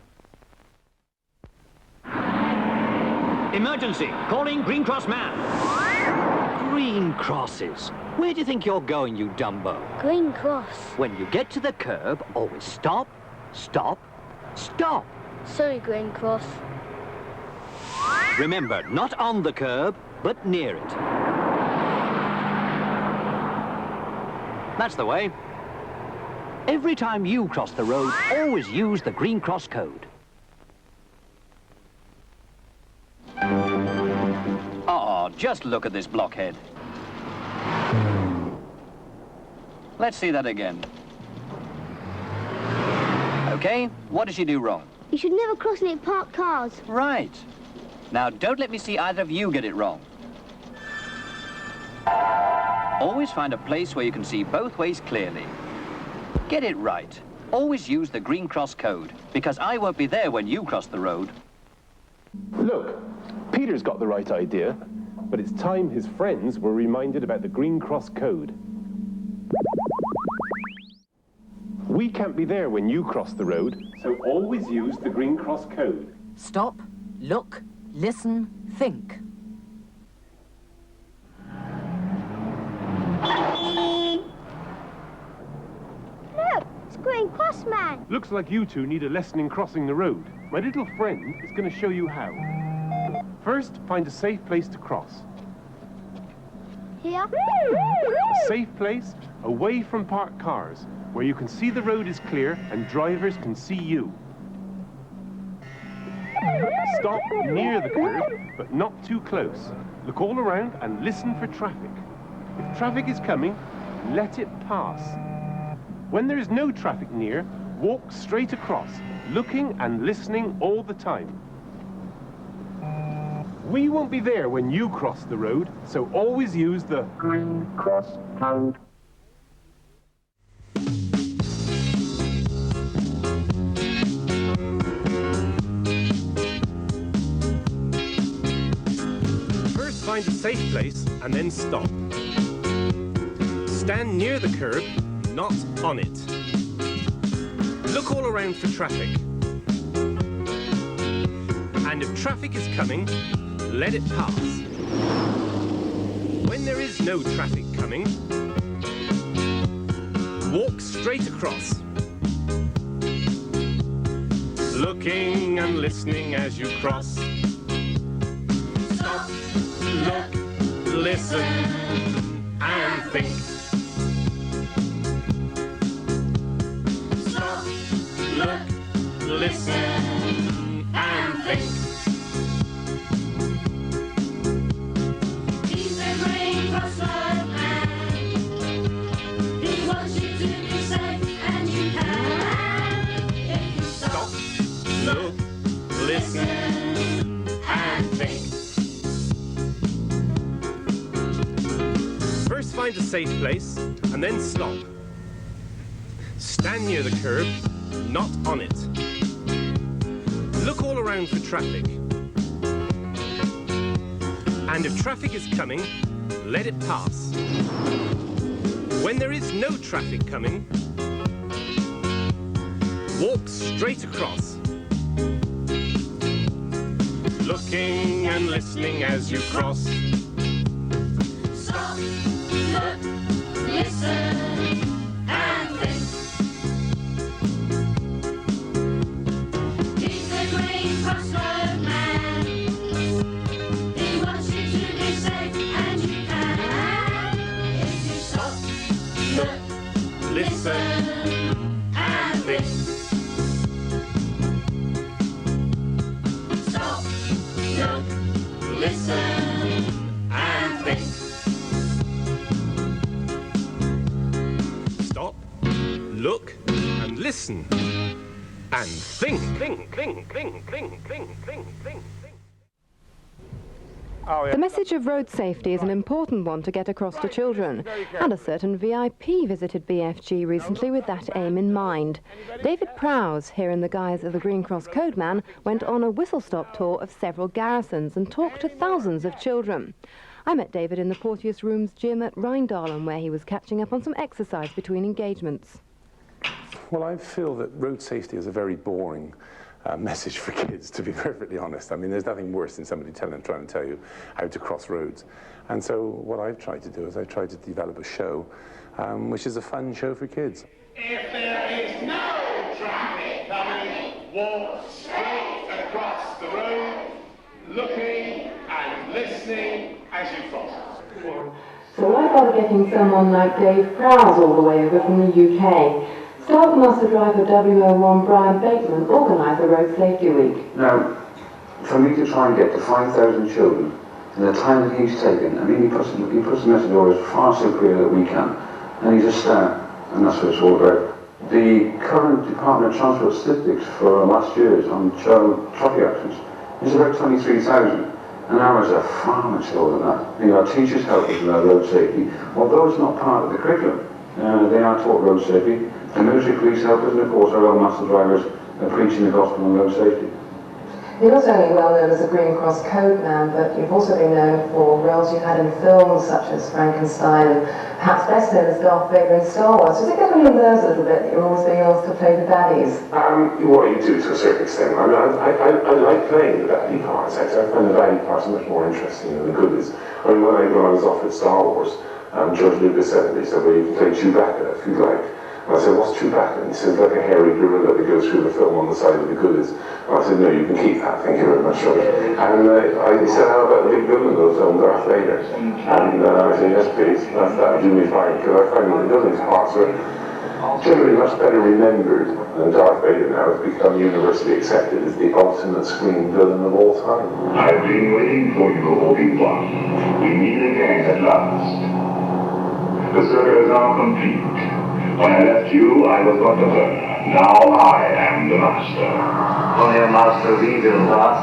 Emergency! Calling Green Cross man! Green crosses. Where do you think you're going, you dumbo? Green Cross. When you get to the curb, always stop, stop, stop. Sorry, Green Cross. Remember, not on the curb, but near it. That's the way. Every time you cross the road, always use the Green Cross code. Oh, just look at this blockhead. Let's see that again. Okay, what did she do wrong? You should never cross near parked cars. Right. Now, don't let me see either of you get it wrong. Always find a place where you can see both ways clearly. Get it right. Always use the Green Cross code, because I won't be there when you cross the road. Look, Peter's got the right idea, but it's time his friends were reminded about the Green Cross code. We can't be there when you cross the road, so always use the Green Cross code. Stop, look, listen, think. Look, it's Green Cross man. Looks like you two need a lesson in crossing the road. My little friend is going to show you how. First, find a safe place to cross. Here? A safe place away from parked cars, where you can see the road is clear and drivers can see you. Stop near the curb, but not too close. Look all around and listen for traffic. If traffic is coming, let it pass. When there is no traffic near, walk straight across, looking and listening all the time. We won't be there when you cross the road, so always use the Green Cross code. First find a safe place and then stop. Stand near the curb, not on it. Look all around for traffic. And if traffic is coming, let it pass. When there is no traffic coming, walk straight across. Looking and listening as you cross. Stop, look, listen, and think. Stop, look, listen, and think. safe place, and then stop. Stand near the curb, not on it. Look all around for traffic. And if traffic is coming, let it pass. When there is no traffic coming, walk straight across. Looking and listening as you cross. Stop, look, listen, and think. He's the green crossroad man. He wants you to be safe, and you can. If you stop, look, listen, and think. Stop, look, listen, and think. Stop, look, and listen, and think. The message of road safety is an important one to get across to children, and a certain VIP visited BFG recently with that aim in mind. David Prowse, here in the guise of the Green Cross Codeman, went on a whistle-stop tour of several garrisons and talked to thousands of children. I met David in the Porteous Rooms gym at Rheindalen, where he was catching up on some exercise between engagements. Well, I feel that road safety is a very boring message for kids, to be perfectly honest. I mean, there's nothing worse than somebody trying to tell you how to cross roads. And so what I've tried to do is I've tried to develop a show which is a fun show for kids. If there is no traffic coming, walk straight across the road, looking and listening as you cross. So why bother getting someone like Dave Prowse all the way over from the UK? Staff Master Driver W01 Brian Bateman organised the Road Safety Week. Now, for me to try and get to 5,000 children in the time that he's taken, I mean, he puts the message over as far superior that we can, and he's a star, and that's what it's all about. The current Department of Transport statistics for last year's on child traffic accidents is about 23,000, and ours are far much lower than that. You know, our teachers help us with our road safety, although it's not part of the curriculum. They are taught road safety. The military police help us, and of course our own master drivers are preaching the gospel on road safety. You're not only well known as a Green Cross Codeman, but you've also been known for roles you've had in films such as Frankenstein, and perhaps best known as Darth Vader in Star Wars. Does it get on your nerves a little bit that you're always being asked to play the baddies? Well, you do to a certain extent. I mean, I like playing the baddie parts. I find the baddie parts much more interesting than the goodies. I mean, when I was offered Star Wars, George Lucas said, he said, well, you can play Chewbacca if you like. And I said, what's Chewbacca? And he said, like a hairy gorilla that goes through the film on the side of the goodies. And I said, no, you can keep that, thank you very much. And he said, how about the big villain of the film, Darth Vader? And I said, yes, please, that would do me fine, because I find that the villain's parts are generally much better remembered, and Darth Vader now has become universally accepted as the ultimate screen villain of all time. I've been waiting for you, Obi-Wan. We meet again at last. The circle is now complete. When I left you, I was but the learner. Now I am the master. Only a master leader, boss.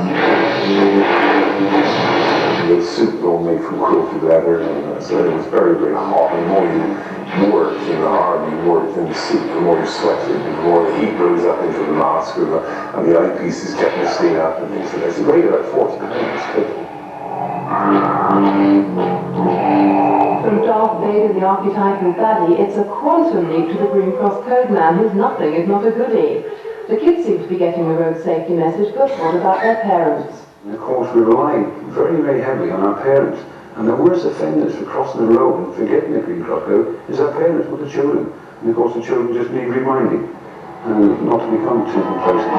The suit was all made from quilted leather, and so it was very, very hot. And the more you worked in the army, you worked in the suit, the more you sweated, the more the heat rose up into the mask, and the eyepieces kept misting up and things like that. So it weighed about 40 pounds. From Darth Vader, the archetypal baddie, it's a quantum leap to the Green Cross Codeman, who's nothing if not a goodie. The kids seem to be getting the road safety message, but what about their parents? And of course, we rely very, very heavily on our parents. And the worst offenders for crossing the road and forgetting the Green Cross code is our parents, not the children. And of course, the children just need reminding, and not to become too complacent.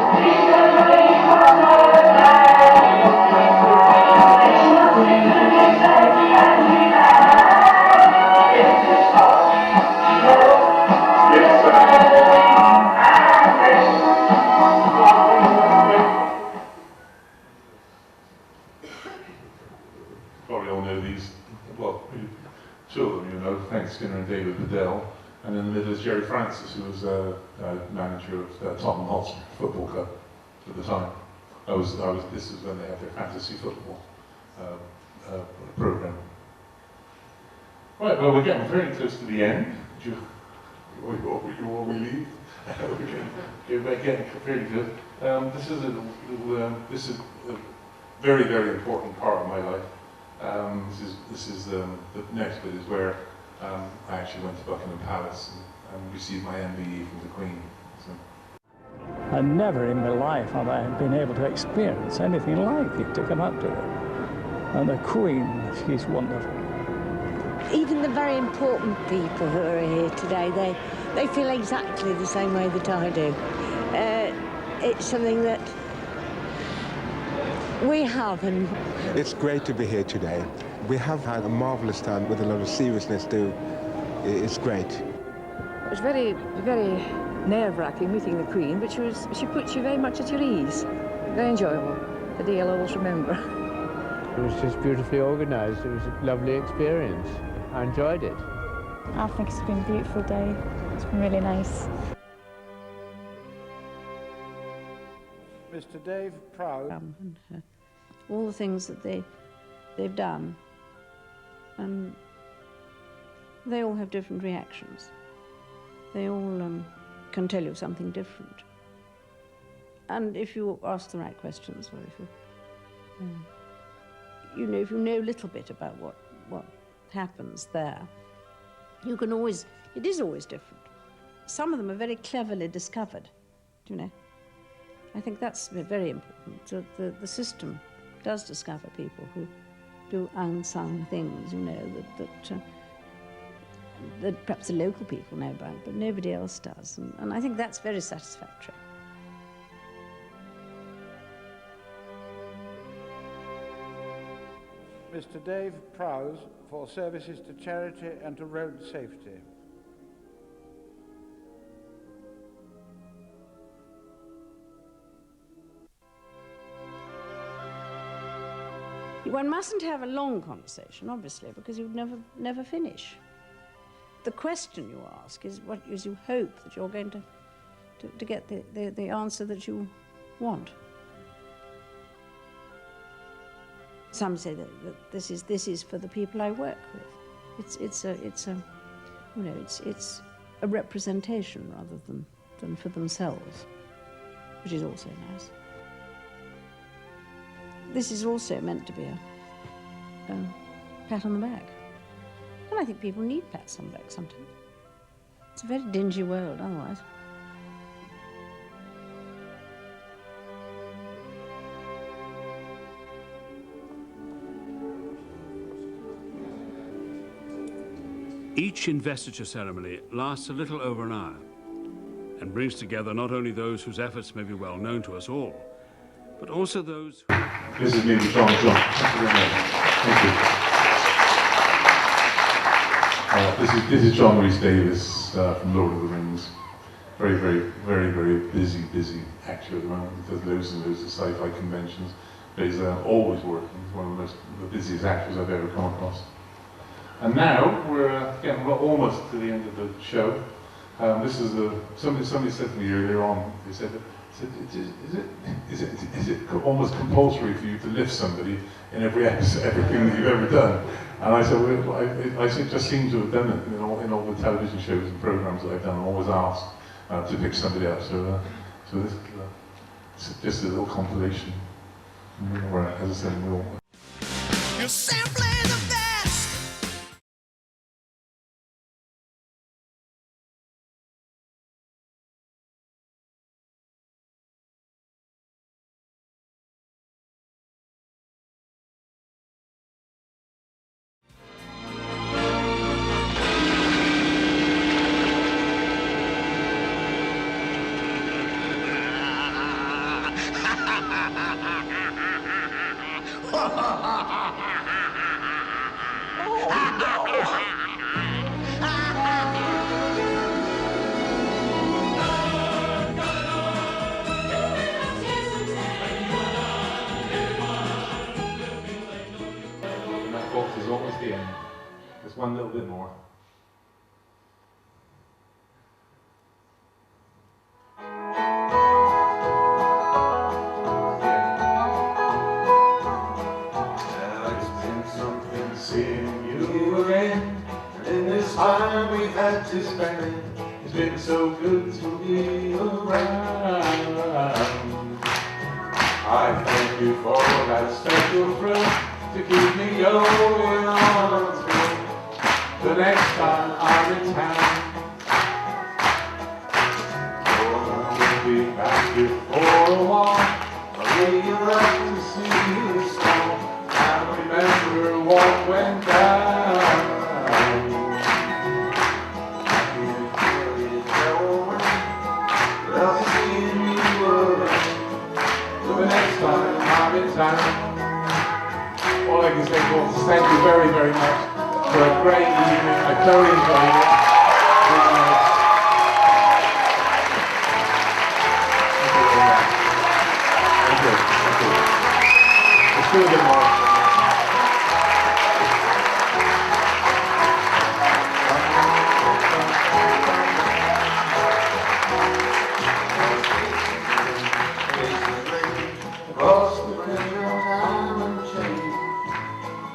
Probably all know these, well, two of them, you know, Frank Skinner and David Bedell, and in the middle is Jerry Francis, who was manager of Tottenham Hotspur Football Club at the time. This is when they had their fantasy football program. Right, well, we're getting very close to the end. You want me to leave? We're getting fairly close. This is a very, very important part of my life. This is the next bit is where I actually went to Buckingham Palace and received my MBE from the Queen. So. And never in my life have I been able to experience anything like it, to come up to it. And the Queen, she's wonderful. Even the very important people who are here today, they feel exactly the same way that I do. It's something that we have. And it's great to be here today. We have had a marvellous time with a lot of seriousness too. It's great. It was very, very nerve-wracking meeting the Queen, but she puts you very much at your ease. Very enjoyable. The day I'll always remember. It was just beautifully organised. It was a lovely experience. I enjoyed it. I think it's been a beautiful day. It's been really nice. Mr. Dave Prowse. All the things that they've done, and they all have different reactions. They all can tell you something different. And if you ask the right questions, or if you know a little bit about what happens there, you can always, it is always different. Some of them are very cleverly discovered, you know. I think that's very important. The system does discover people who do unsung things, you know, that perhaps the local people know about, but nobody else does. And I think that's very satisfactory. Mr. Dave Prowse for services to charity and to road safety. One mustn't have a long conversation, obviously, because you'd never finish. The question you ask is what is you hope that you're going to get the answer that you want. Some say that this is for the people I work with. It's a representation rather than for themselves, which is also nice. This is also meant to be a pat on the back. And I think people need pats on the back sometimes. It's a very dingy world otherwise. Each investiture ceremony lasts a little over an hour and brings together not only those whose efforts may be well known to us all, but also those who... This is maybe John. Thank you very much. Thank you. This is John Rhys Davis from Lord of the Rings. Very, very, very, very busy actor at the moment. He does loads and loads of sci-fi conventions. But he's always working. He's one of the busiest actors I've ever come across. And now we're getting almost to the end of the show. This is somebody said to me earlier on. They said, is it almost compulsory for you to lift somebody in every episode, everything that you've ever done? And I said, well, I just seem to have done it in all the television shows and programs that I've done. I'm always asked to pick somebody up. So this is just a little compilation. Where, as I said, we'll. You're simply the best. One little bit more. It's been something seeing you again. spending. It's been so good to be around. I thank you for that special thrill to keep me going on until the next time I'm in town. I'll be back here for a while. I really like to see the storm and remember what went down. I'll see you around the next time I'm in town. All I can say, folks, is thank you very, very much for a great evening. I thoroughly enjoyed it. Let's do a bit more. Across the railroad diamond chain,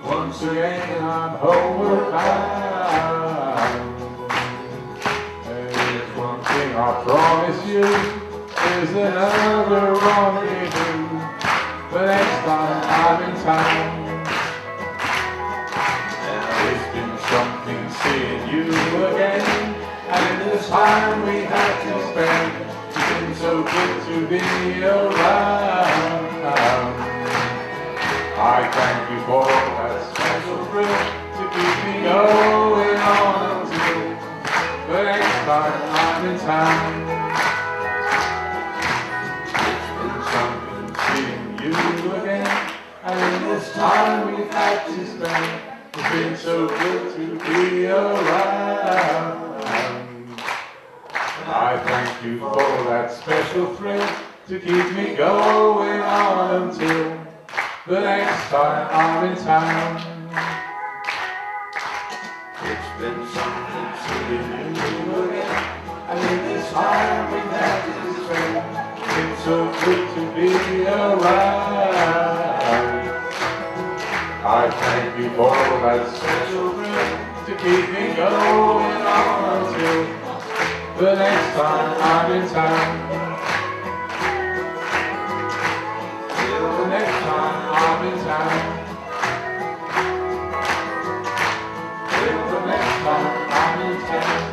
once again I'm homeward bound. There's one thing I promise you, there's another rendezvous the next time I'm in town. It's been something seeing you again, and in the time we had to spend, it's been so good to be around. I thank you for that special thrill to keep me going on until the next time I'm in town. You again, and in this time we've had to spend, it's been so good to be around. I thank you for that special thrill to keep me going on until the next time I'm in town. It's been something seeing you again, and in this time we've had to spend, it's so good to be around. I thank you for that special thrill to keep me going on until the next time I'm in town. Till the next time I'm in town. Till the next time I'm in town.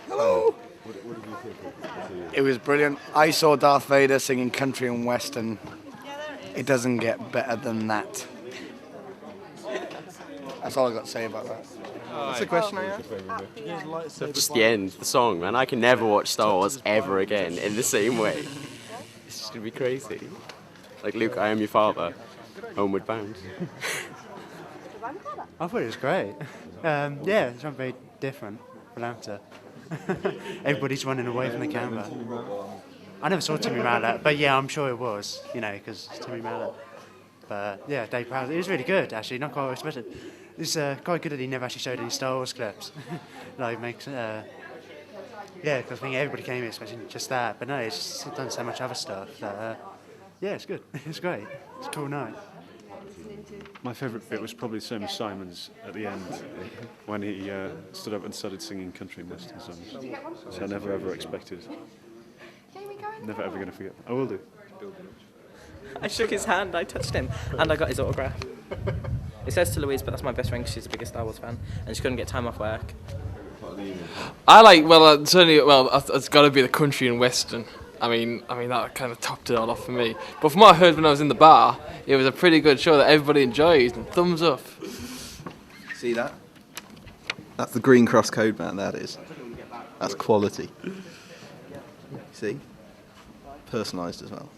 Hello. What did you think? It was brilliant. I saw Darth Vader singing country and western. It doesn't get better than that. That's all I got to say about that. What's the question I have? Just the end, the song, man. I can never watch Star Wars ever again in the same way. It's just gonna be crazy. Like Luke, I am your father. Homeward bound. I thought it was great. Yeah, it's not very different for Lampeter. Everybody's running away from the camera. I never saw Timmy Mallet, but yeah, I'm sure it was, you know, because it's Timmy Mallet. But yeah, Dave Prowse, it was really good actually, not quite what I expected. It's quite good that he never actually showed any Star Wars clips. Like, makes, yeah, because I think everybody came here expecting just that, but no, it's just done so much other stuff that, yeah, it's good. It's great. It's a cool night. My favourite bit was probably Sammy Simon's at the end, when he stood up and started singing country and western songs. So I never ever expected. Never ever going to forget. I will do. I shook his hand, I touched him, and I got his autograph. It says to Louise, but that's my best friend because she's the biggest Star Wars fan, and she couldn't get time off work. I like, well, certainly, well, it's got to be the country and western. I mean that kind of topped it all off for me. But from what I heard when I was in the bar, it was a pretty good show that everybody enjoyed, and thumbs up. See that? That's the Green Cross code, man, that is. That's quality. See? Personalised as well.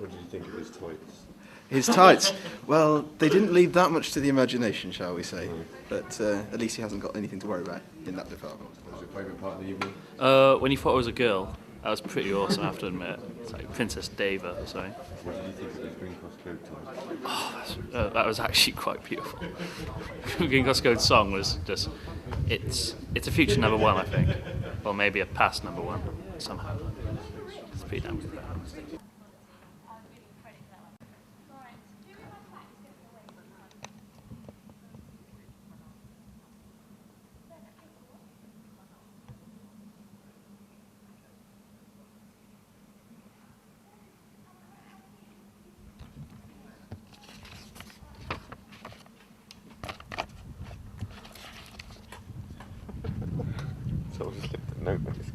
What did you think of his tights? His tights? Well, they didn't leave that much to the imagination, shall we say. But at least he hasn't got anything to worry about in that department. What was your favourite part of the evening? When you thought I was a girl, that was pretty awesome, I have to admit. It's like Princess Deva or something. What did you think of his Green Cross Code time? Oh, that was actually quite beautiful. Green Cross Code song was just, it's a future number one, I think. Or maybe a past number one, somehow. It's pretty damn good. Someone just left a note on his